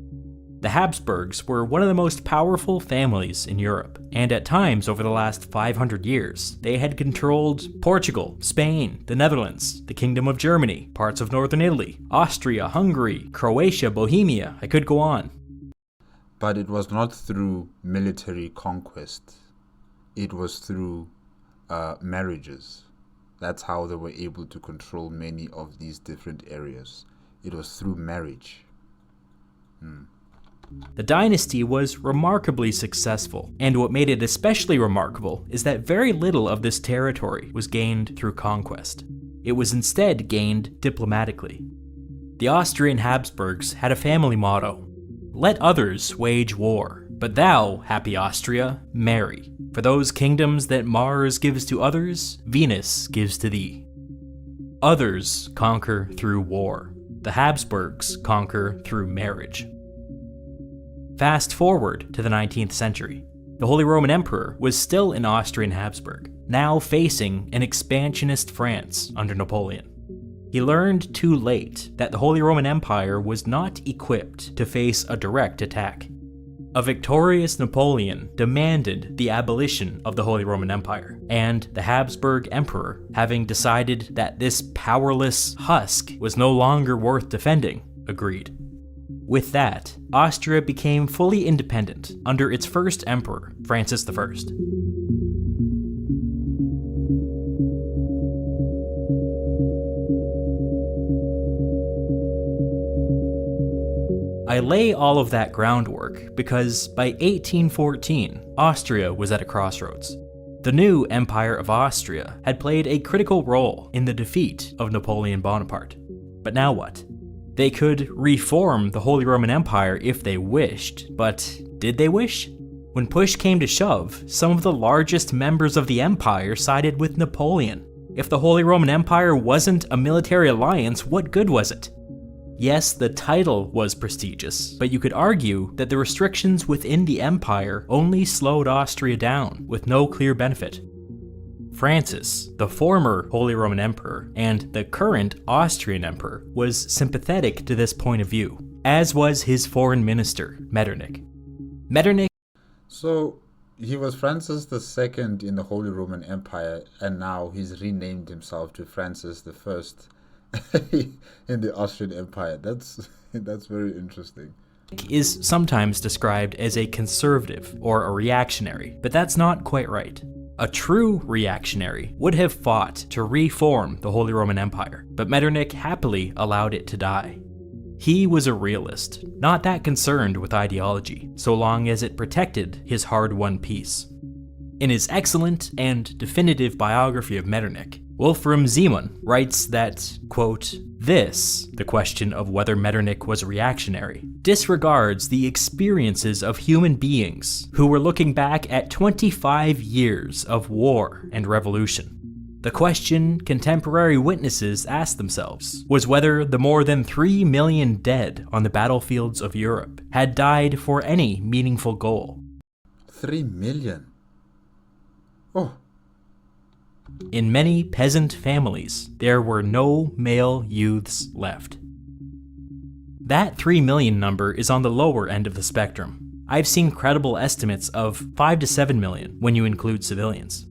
The Habsburgs were one of the most powerful families in Europe, and at times over the last 500 years, they had controlled Portugal, Spain, the Netherlands, the Kingdom of Germany, parts of northern Italy, Austria, Hungary, Croatia, Bohemia, I could go on.
But it was not through military conquest. It was through marriages. That's how they were able to control many of these different areas. It was through marriage.
The dynasty was remarkably successful, and what made it especially remarkable is that very little of this territory was gained through conquest. It was instead gained diplomatically. The Austrian Habsburgs had a family motto: "Let others wage war, but thou, happy Austria, marry. For those kingdoms that Mars gives to others, Venus gives to thee." Others conquer through war. The Habsburgs conquer through marriage. Fast forward to the 19th century. The Holy Roman Emperor was still an Austrian Habsburg, now facing an expansionist France under Napoleon. He learned too late that the Holy Roman Empire was not equipped to face a direct attack. A victorious Napoleon demanded the abolition of the Holy Roman Empire, and the Habsburg Emperor, having decided that this powerless husk was no longer worth defending, agreed. With that, Austria became fully independent under its first emperor, Francis I. I lay all of that groundwork because by 1814, Austria was at a crossroads. The new Empire of Austria had played a critical role in the defeat of Napoleon Bonaparte. But now what? They could reform the Holy Roman Empire if they wished, but did they wish? When push came to shove, some of the largest members of the empire sided with Napoleon. If the Holy Roman Empire wasn't a military alliance, what good was it? Yes, the title was prestigious, but you could argue that the restrictions within the empire only slowed Austria down, with no clear benefit. Francis, the former Holy Roman Emperor, and the current Austrian Emperor, was sympathetic to this point of view, as was his foreign minister, Metternich.
So, he was Francis II in the Holy Roman Empire, and now he's renamed himself to Francis I in the Austrian Empire. That's very interesting.
is sometimes described as a conservative or a reactionary, but that's not quite right. A true reactionary would have fought to reform the Holy Roman Empire, but Metternich happily allowed it to die. He was a realist, not that concerned with ideology, so long as it protected his hard-won peace. In his excellent and definitive biography of Metternich, Wolfram Zeeman writes that, quote, "This, the question of whether Metternich was a reactionary, disregards the experiences of human beings who were looking back at 25 years of war and revolution. The question contemporary witnesses asked themselves was whether the more than 3 million dead on the battlefields of Europe had died for any meaningful goal."
3 million? Oh.
In many peasant families, there were no male youths left. That 3 million number is on the lower end of the spectrum. I've seen credible estimates of 5 to 7 million when you include civilians.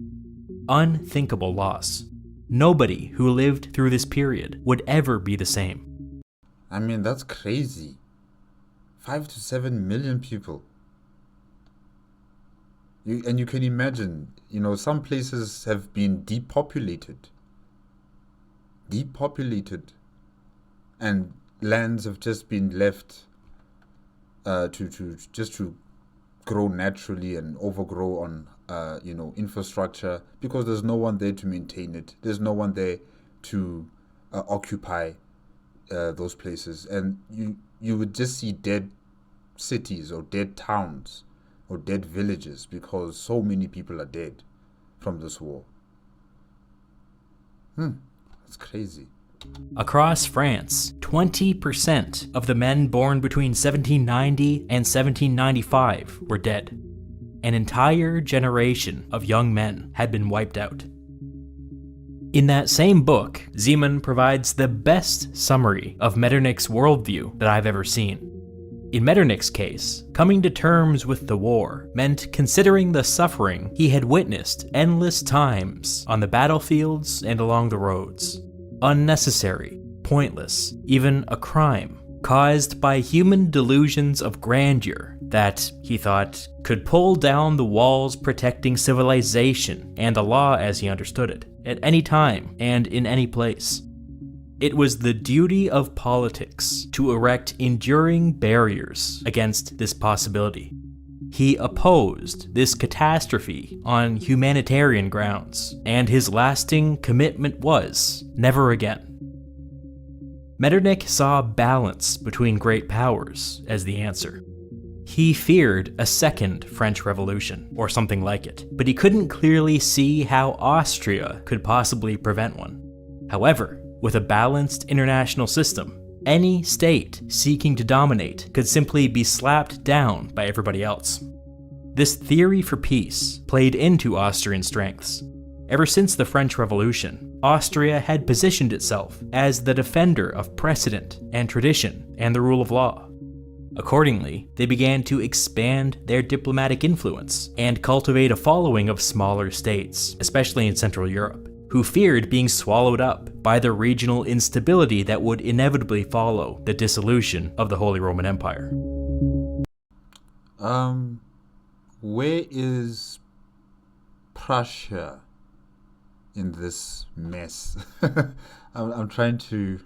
Unthinkable loss. Nobody who lived through this period would ever be the same.
I mean, that's crazy. 5 to 7 million people. You can imagine, some places have been depopulated. And lands have just been left to grow naturally and overgrow on infrastructure, because there's no one there to maintain it. There's no one there to occupy those places, and you would just see dead cities or dead towns or dead villages because so many people are dead from this war. That's crazy.
Across France, 20% of the men born between 1790 and 1795 were dead. An entire generation of young men had been wiped out. In that same book, Zeeman provides the best summary of Metternich's worldview that I've ever seen. In Metternich's case, coming to terms with the war meant considering the suffering he had witnessed endless times on the battlefields and along the roads. Unnecessary, pointless, even a crime, caused by human delusions of grandeur that, he thought, could pull down the walls protecting civilization and the law as he understood it, at any time and in any place. It was the duty of politics to erect enduring barriers against this possibility. He opposed this catastrophe on humanitarian grounds, and his lasting commitment was never again. Metternich saw balance between great powers as the answer. He feared a second French Revolution, or something like it, but he couldn't clearly see how Austria could possibly prevent one. However, with a balanced international system, any state seeking to dominate could simply be slapped down by everybody else. This theory for peace played into Austrian strengths. Ever since the French Revolution, Austria had positioned itself as the defender of precedent and tradition and the rule of law. Accordingly, they began to expand their diplomatic influence and cultivate a following of smaller states, especially in Central Europe, who feared being swallowed up by the regional instability that would inevitably follow the dissolution of the Holy Roman Empire.
Where is Prussia in this mess? I'm trying to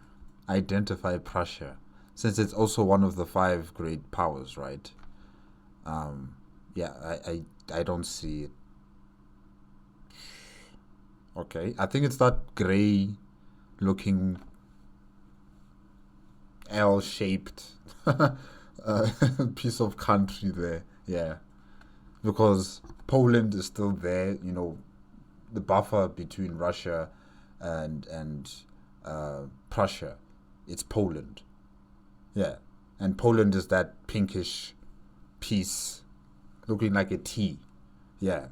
identify Prussia, since it's also one of the 5 great powers, right? I don't see it. Okay, I think it's that gray looking L-shaped piece of country there. Yeah, because Poland is still there, the buffer between Russia and Prussia. It's Poland. Yeah, and Poland is that pinkish piece looking like a T. Yeah,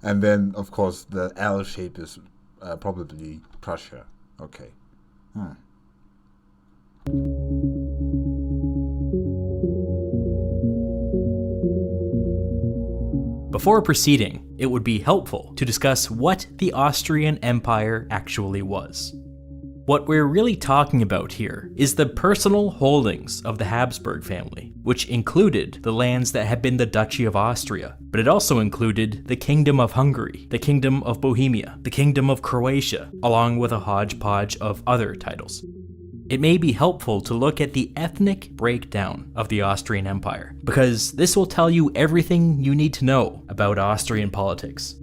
and then of course the L shape is probably Prussia. Okay.
Before proceeding, it would be helpful to discuss what the Austrian Empire actually was. What we're really talking about here is the personal holdings of the Habsburg family, which included the lands that had been the Duchy of Austria, but it also included the Kingdom of Hungary, the Kingdom of Bohemia, the Kingdom of Croatia, along with a hodgepodge of other titles. It may be helpful to look at the ethnic breakdown of the Austrian Empire, because this will tell you everything you need to know about Austrian politics.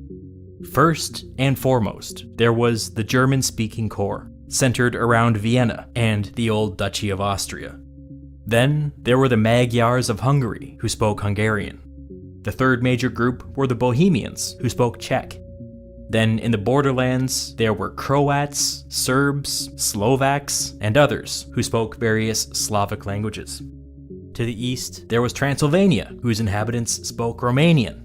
First and foremost, there was the German-speaking core, centered around Vienna and the old Duchy of Austria. Then, there were the Magyars of Hungary, who spoke Hungarian. The third major group were the Bohemians, who spoke Czech. Then, in the borderlands, there were Croats, Serbs, Slovaks, and others who spoke various Slavic languages. To the east, there was Transylvania, whose inhabitants spoke Romanian.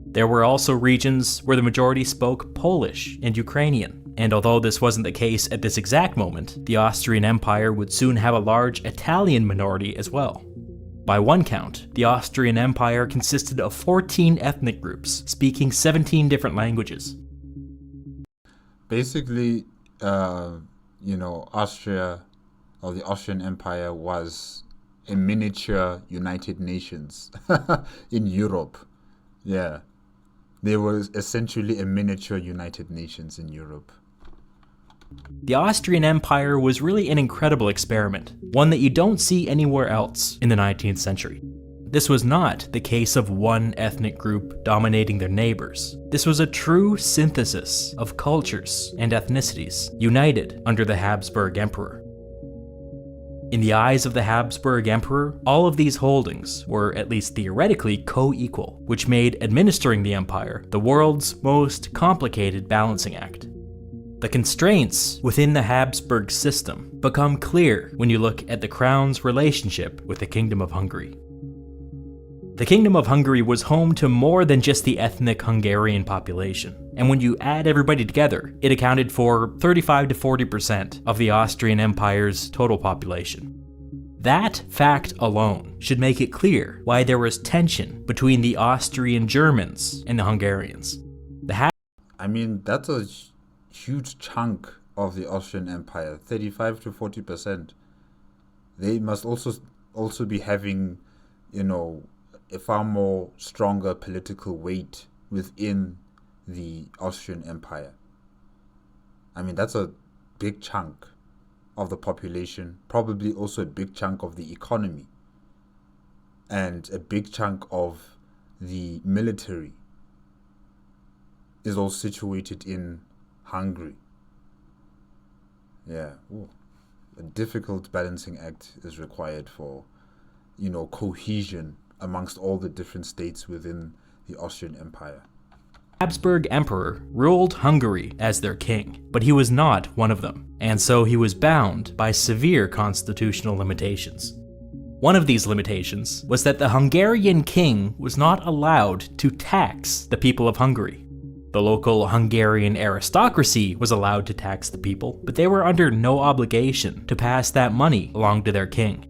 There were also regions where the majority spoke Polish and Ukrainian. And although this wasn't the case at this exact moment, the Austrian Empire would soon have a large Italian minority as well. By one count, the Austrian Empire consisted of 14 ethnic groups, speaking 17 different languages.
Basically, Austria, or the Austrian Empire, was a miniature United Nations in Europe. Yeah. They were essentially a miniature United Nations in Europe.
The Austrian Empire was really an incredible experiment, one that you don't see anywhere else in the 19th century. This was not the case of one ethnic group dominating their neighbors. This was a true synthesis of cultures and ethnicities, united under the Habsburg Emperor. In the eyes of the Habsburg Emperor, all of these holdings were, at least theoretically, co-equal, which made administering the empire the world's most complicated balancing act. The constraints within the Habsburg system become clear when you look at the crown's relationship with the Kingdom of Hungary. The Kingdom of Hungary was home to more than just the ethnic Hungarian population, and when you add everybody together, it accounted for 35 to 40% of the Austrian Empire's total population. That fact alone should make it clear why there was tension between the Austrian Germans and the Hungarians.
That's a huge chunk of the Austrian Empire, 35 to 40%. They must also be having, a far more stronger political weight within the Austrian Empire. That's a big chunk of the population, probably also a big chunk of the economy, and a big chunk of the military is all situated in Hungary. Yeah, a difficult balancing act is required for, cohesion amongst all the different states within the Austrian Empire.
Habsburg Emperor ruled Hungary as their king, but he was not one of them, and so he was bound by severe constitutional limitations. One of these limitations was that the Hungarian king was not allowed to tax the people of Hungary. The local Hungarian aristocracy was allowed to tax the people, but they were under no obligation to pass that money along to their king.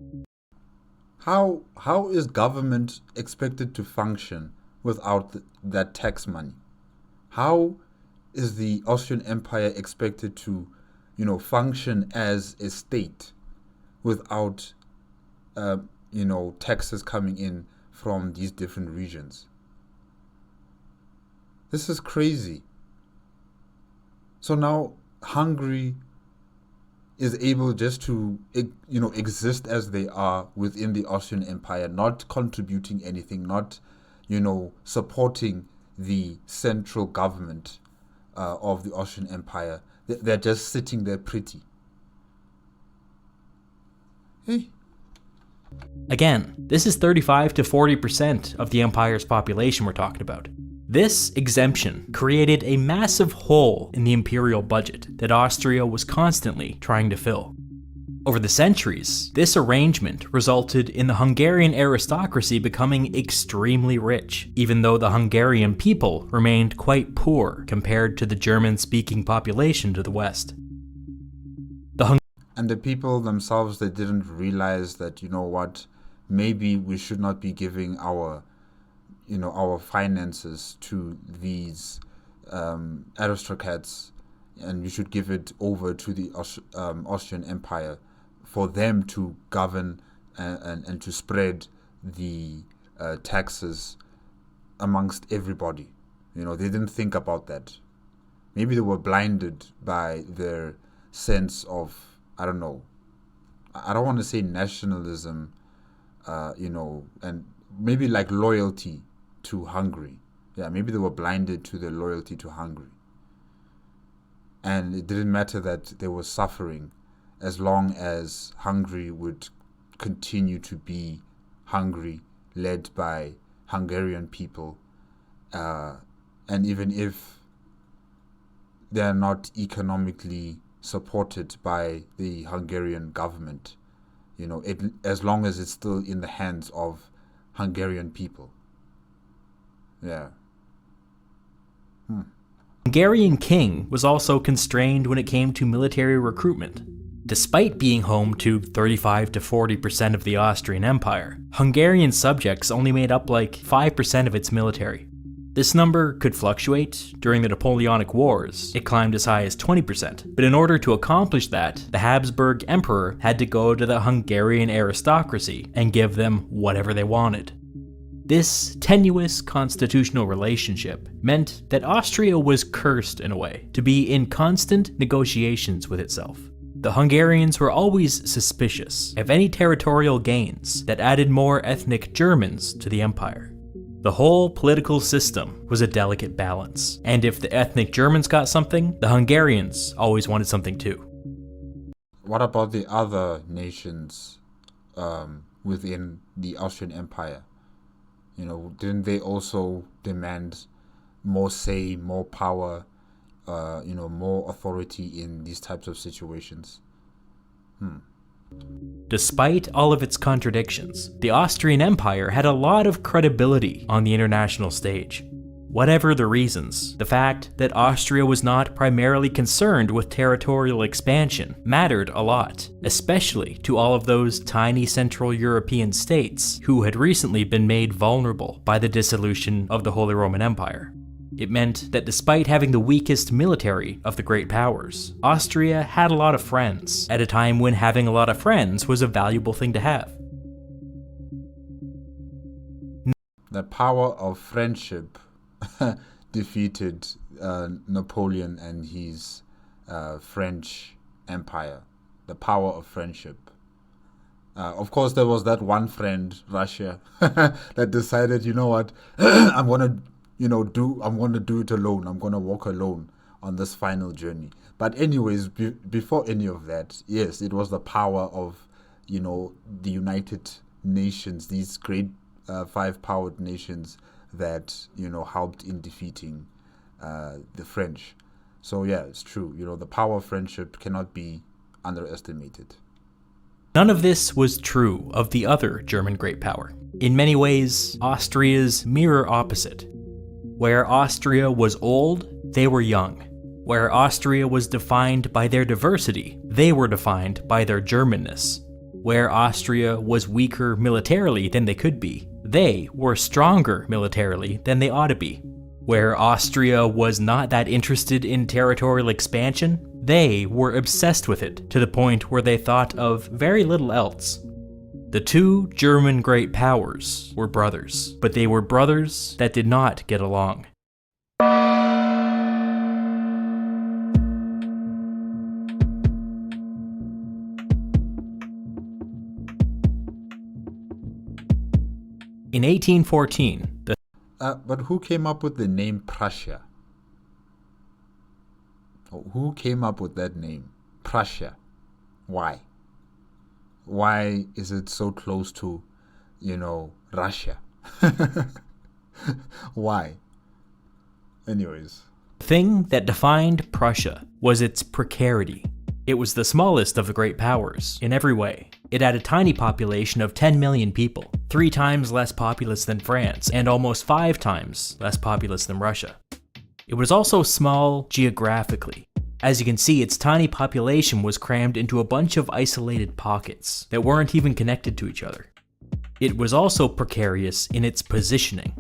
How is government expected to function without that tax money? How is the Austrian Empire expected to, function as a state without, taxes coming in from these different regions? This is crazy. So now Hungary is able just to, exist as they are within the Austrian Empire, not contributing anything, not, supporting the central government of the Austrian Empire. They're just sitting there pretty. Hey.
Again, this is 35 to 40% of the empire's population we're talking about. This exemption created a massive hole in the imperial budget that Austria was constantly trying to fill. Over the centuries, this arrangement resulted in the Hungarian aristocracy becoming extremely rich, even though the Hungarian people remained quite poor compared to the German-speaking population to the west.
And the people themselves, they didn't realize that, maybe we should not be giving our finances to these aristocrats, and you should give it over to the Austrian Empire for them to govern and to spread the taxes amongst everybody. They didn't think about that. Maybe they were blinded by their sense of, I don't know, I don't want to say nationalism, and maybe like loyalty to Hungary. Yeah, maybe they were blinded to their loyalty to Hungary. And it didn't matter that they were suffering as long as Hungary would continue to be Hungary, led by Hungarian people. And even if they're not economically supported by the Hungarian government, as long as it's still in the hands of Hungarian people. Yeah.
Hungarian king was also constrained when it came to military recruitment. Despite being home to 35 to 40% of the Austrian Empire, Hungarian subjects only made up like 5% of its military. This number could fluctuate. During the Napoleonic Wars, it climbed as high as 20%, but in order to accomplish that, the Habsburg Emperor had to go to the Hungarian aristocracy and give them whatever they wanted. This tenuous constitutional relationship meant that Austria was cursed in a way to be in constant negotiations with itself. The Hungarians were always suspicious of any territorial gains that added more ethnic Germans to the empire. The whole political system was a delicate balance, and if the ethnic Germans got something, the Hungarians always wanted something too.
What about the other nations within the Austrian Empire? Didn't they also demand more say, more power, more authority in these types of situations?
Despite all of its contradictions, the Austrian Empire had a lot of credibility on the international stage. Whatever the reasons, the fact that Austria was not primarily concerned with territorial expansion mattered a lot, especially to all of those tiny Central European states who had recently been made vulnerable by the dissolution of the Holy Roman Empire. It meant that despite having the weakest military of the great powers, Austria had a lot of friends, at a time when having a lot of friends was a valuable thing to have.
The power of friendship defeated Napoleon and his French Empire. The power of friendship. Of course, there was that one friend, Russia, that decided, you know what, I'm gonna do it alone. I'm gonna walk alone on this final journey. But anyways, before any of that, yes, it was the power of, the United Nations, these great five-powered nations that helped in defeating the French. So yeah, it's true. The power of friendship cannot be underestimated.
None of this was true of the other German great power. In many ways, Austria's mirror opposite. Where Austria was old, they were young. Where Austria was defined by their diversity, they were defined by their Germanness. Where Austria was weaker militarily than they could be, they were stronger militarily than they ought to be. Where Austria was not that interested in territorial expansion, they were obsessed with it to the point where they thought of very little else. The two German great powers were brothers, but they were brothers that did not get along. In 1814,
but who came up with the name Prussia? Who came up with that name, Prussia? Why? Why is it so close to, Russia? Why? Anyways.
The thing that defined Prussia was its precarity. It was the smallest of the great powers, in every way. It had a tiny population of 10 million people, 3 times less populous than France, and almost 5 times less populous than Russia. It was also small geographically. As you can see, its tiny population was crammed into a bunch of isolated pockets that weren't even connected to each other. It was also precarious in its positioning.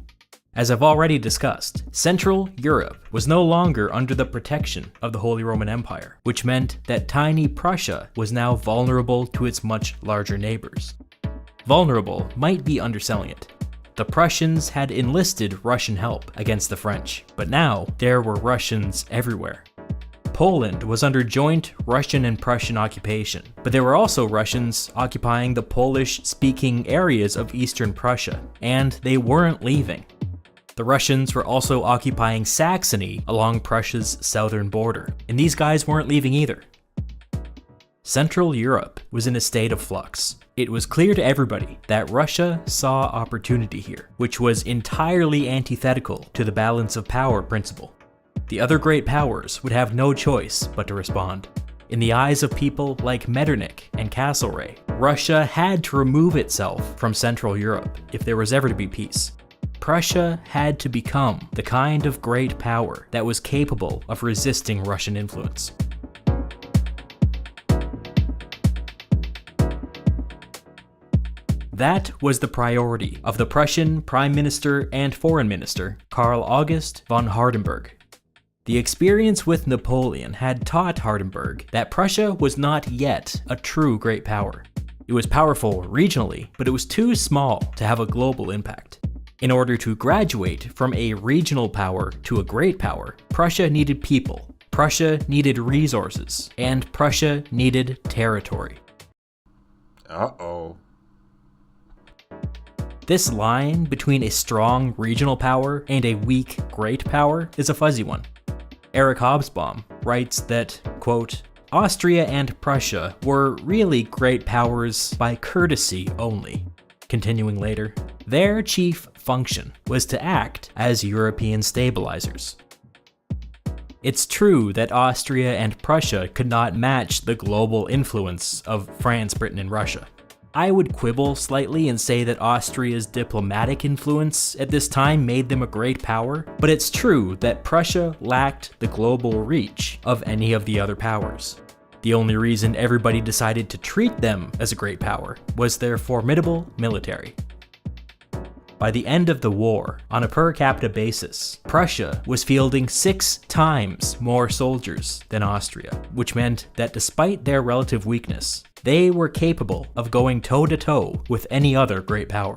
As I've already discussed, Central Europe was no longer under the protection of the Holy Roman Empire, which meant that tiny Prussia was now vulnerable to its much larger neighbors. Vulnerable might be underselling it. The Prussians had enlisted Russian help against the French, but now there were Russians everywhere. Poland was under joint Russian and Prussian occupation, but there were also Russians occupying the Polish-speaking areas of eastern Prussia, and they weren't leaving. The Russians were also occupying Saxony along Prussia's southern border, and these guys weren't leaving either. Central Europe was in a state of flux. It was clear to everybody that Russia saw opportunity here, which was entirely antithetical to the balance of power principle. The other great powers would have no choice but to respond. In the eyes of people like Metternich and Castlereagh, Russia had to remove itself from Central Europe if there was ever to be peace. Prussia had to become the kind of great power that was capable of resisting Russian influence. That was the priority of the Prussian Prime Minister and Foreign Minister, Karl August von Hardenberg. The experience with Napoleon had taught Hardenberg that Prussia was not yet a true great power. It was powerful regionally, but it was too small to have a global impact. In order to graduate from a regional power to a great power, Prussia needed people, Prussia needed resources, and Prussia needed territory.
Uh-oh.
This line between a strong regional power and a weak great power is a fuzzy one. Eric Hobsbawm writes that, quote, Austria and Prussia were really great powers by courtesy only. Continuing later, their chief function was to act as European stabilizers. It's true that Austria and Prussia could not match the global influence of France, Britain, and Russia. I would quibble slightly and say that Austria's diplomatic influence at this time made them a great power, but it's true that Prussia lacked the global reach of any of the other powers. The only reason everybody decided to treat them as a great power was their formidable military. By the end of the war, on a per capita basis, Prussia was fielding 6 times more soldiers than Austria, which meant that despite their relative weakness, they were capable of going toe-to-toe with any other great power.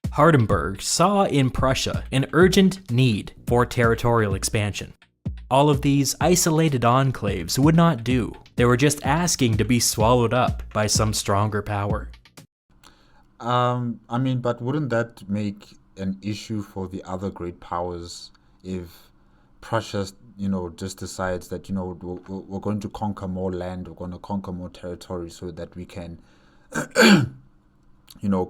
Hardenberg saw in Prussia an urgent need for territorial expansion. All of these isolated enclaves would not do. They were just asking to be swallowed up by some stronger power.
But wouldn't that make an issue for the other great powers if Prussia, just decides that, we're going to conquer more land, we're going to conquer more territory so that we can,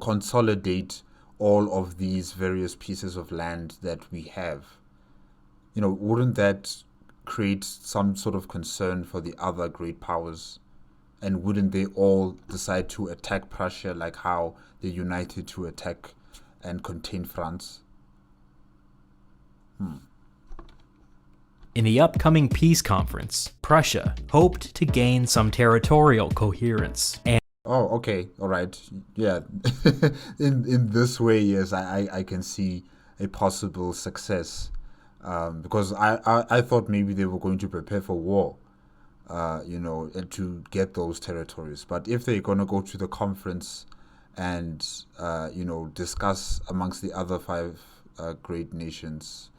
consolidate all of these various pieces of land that we have? Wouldn't that create some sort of concern for the other great powers? And wouldn't they all decide to attack Prussia like how they united to attack and contain France?
In the upcoming peace conference, Prussia hoped to gain some territorial coherence and
Oh, okay, all right, yeah. in this way, yes, I can see a possible success, because I thought maybe they were going to prepare for war, to get those territories. But if they're going to go to the conference and, discuss amongst the other 5 great nations,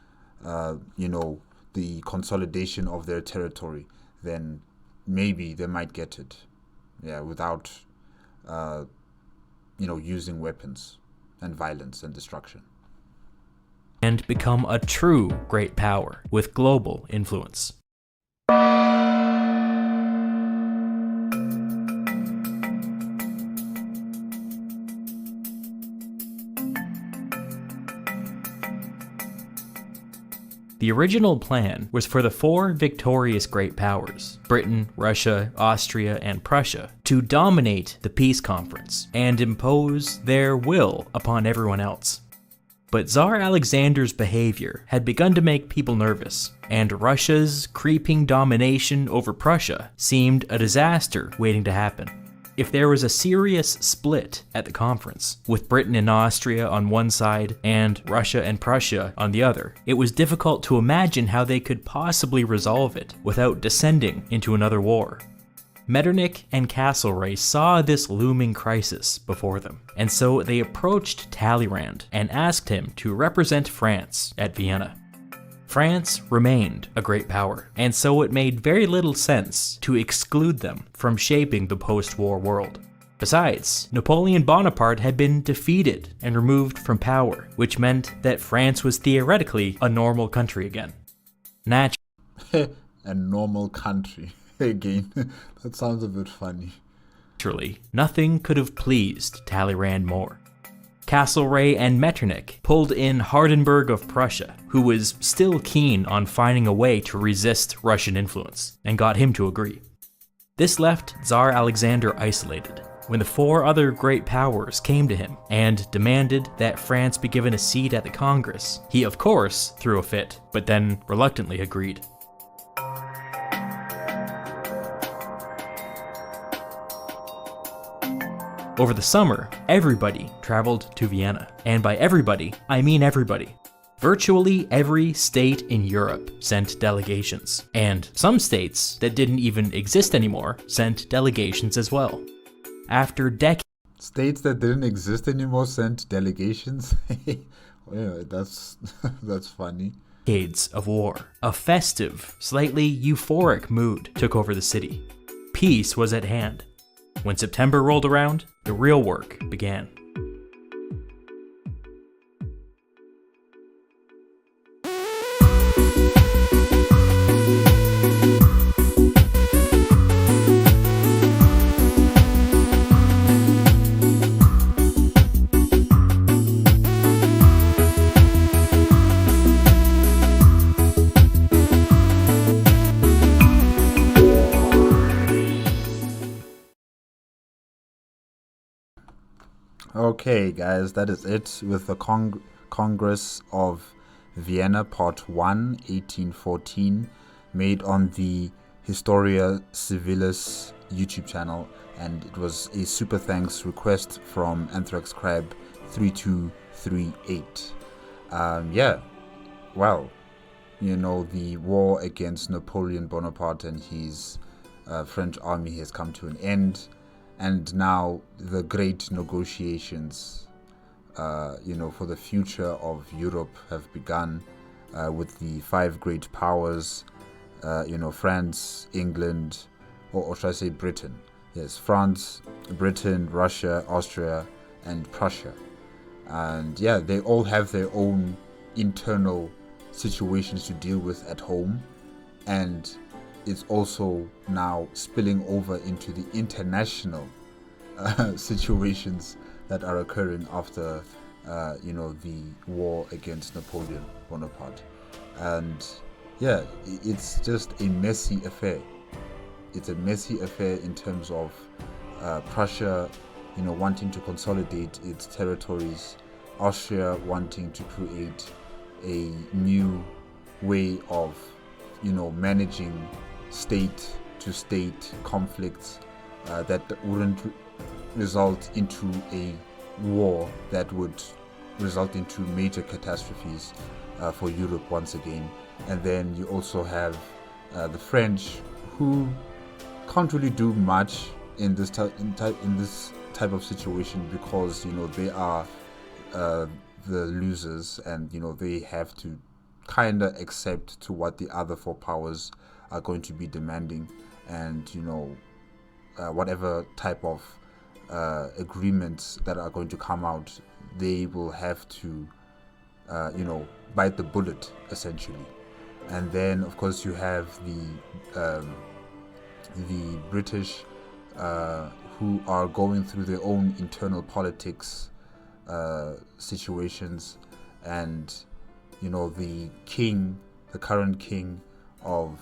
the consolidation of their territory, then maybe they might get it, without, using weapons and violence and destruction.
And become a true great power with global influence. The original plan was for the 4 victorious great powers, Britain, Russia, Austria, and Prussia, to dominate the peace conference and impose their will upon everyone else. But Tsar Alexander's behavior had begun to make people nervous, and Russia's creeping domination over Prussia seemed a disaster waiting to happen. If there was a serious split at the conference, with Britain and Austria on one side and Russia and Prussia on the other, it was difficult to imagine how they could possibly resolve it without descending into another war. Metternich and Castlereagh saw this looming crisis before them, and so they approached Talleyrand and asked him to represent France at Vienna. France remained a great power, and so it made very little sense to exclude them from shaping the post-war world. Besides, Napoleon Bonaparte had been defeated and removed from power, which meant that France was theoretically a normal country again.
A normal country again. That sounds a bit funny.
Naturally, nothing could have pleased Talleyrand more. Castlereagh and Metternich pulled in Hardenberg of Prussia, who was still keen on finding a way to resist Russian influence, and got him to agree. This left Tsar Alexander isolated, when the four other great powers came to him and demanded that France be given a seat at the Congress. He, of course, threw a fit, but then reluctantly agreed. Over the summer, everybody traveled to Vienna. And by everybody, I mean everybody. Virtually every state in Europe sent delegations, and some states that didn't even exist anymore sent delegations as well. After decades...
States that didn't exist anymore sent delegations? Yeah, that's funny.
Decades of war, a festive, slightly euphoric mood took over the city. Peace was at hand. When September rolled around, the real work began.
Okay, guys, that is it with the Congress of Vienna, Part 1, 1814, made on the Historia Civilis YouTube channel, and it was a super thanks request from Anthrax Crab 3238. Yeah, well, you know, the war against Napoleon Bonaparte and his French army has come to an end. And now the great negotiations, for the future of Europe have begun with the five great powers, France, England, or should I say Britain? Yes, France, Britain, Russia, Austria, and Prussia. And yeah, they all have their own internal situations to deal with at home. And it's also now spilling over into the international situations that are occurring after, the war against Napoleon Bonaparte. And yeah, it's just a messy affair. It's a messy affair in terms of Prussia, wanting to consolidate its territories, Austria wanting to create a new way of, managing state-to-state conflicts that wouldn't result into a war that would result into major catastrophes for Europe once again. And then you also have the French, who can't really do much in this type of situation because they are the losers, and they have to kind of accept to what the other four powers are going to be demanding, and whatever type of agreements that are going to come out, they will have to bite the bullet essentially. And then of course you have the British, who are going through their own internal politics situations, and the king, the current king of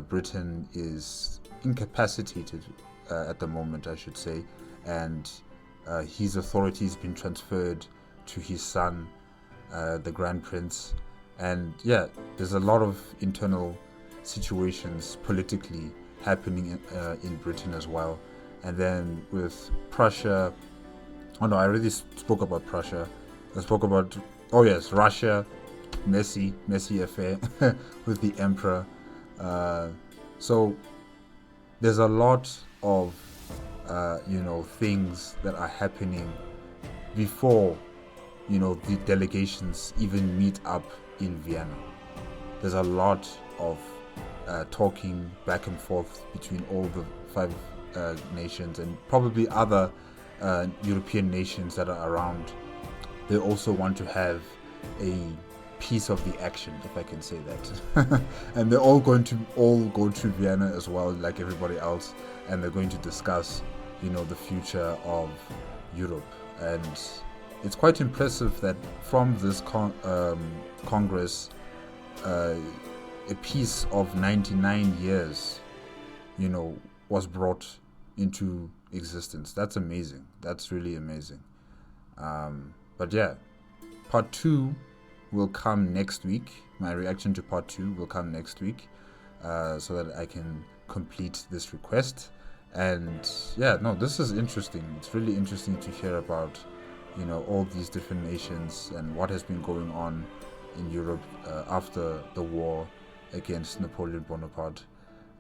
Britain, is incapacitated at the moment, I should say, and his authority has been transferred to his son, the Grand Prince. And yeah, there's a lot of internal situations politically happening in Britain as well. And then with Prussia, oh no, I already spoke about Prussia. I spoke about, oh yes, Russia, messy affair with the emperor. So there's a lot of things that are happening before the delegations even meet up in Vienna. There's a lot of talking back and forth between all the five nations and probably other European nations that are around. They also want to have a piece of the action, if I can say that. And they're all going to go to Vienna as well, like everybody else, and they're going to discuss the future of Europe. And it's quite impressive that from this Congress, a piece of 99 years was brought into existence. That's amazing. That's really amazing. But yeah, part 2 will come next week. My reaction to part 2 will come next week, so that I can complete this request. And yeah, no, this is interesting. It's really interesting to hear about all these different nations and what has been going on in Europe after the war against Napoleon Bonaparte.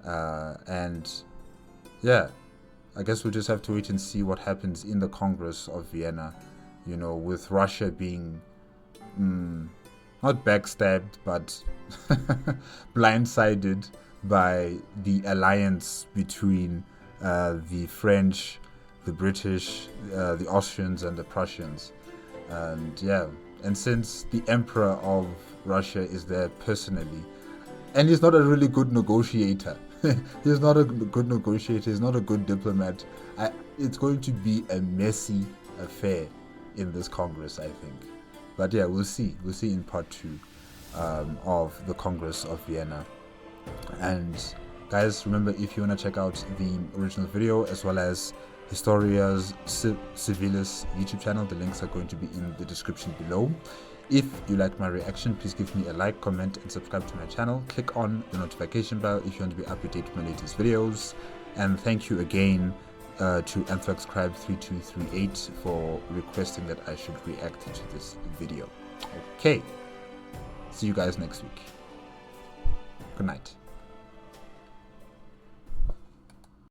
And yeah, I guess we'll just have to wait and see what happens in the Congress of Vienna, with Russia being not backstabbed, but blindsided by the alliance between the French, the British, the Austrians, and the Prussians. And yeah, and since the Emperor of Russia is there personally, and he's not a really good negotiator, he's not a good negotiator, he's not a good diplomat, it's going to be a messy affair in this Congress, I think. But yeah, we'll see in part 2 of the Congress of Vienna. And guys, remember, if you want to check out the original video as well as Historia Civilis YouTube channel, the links are going to be in the description below. If you like my reaction, please give me a like, comment, and subscribe to my channel. Click on the notification bell if you want to be up to date with my latest videos. And thank you again to AnthraxCrab3238 for requesting that I should react to this video. Okay, see you guys next week. Good night.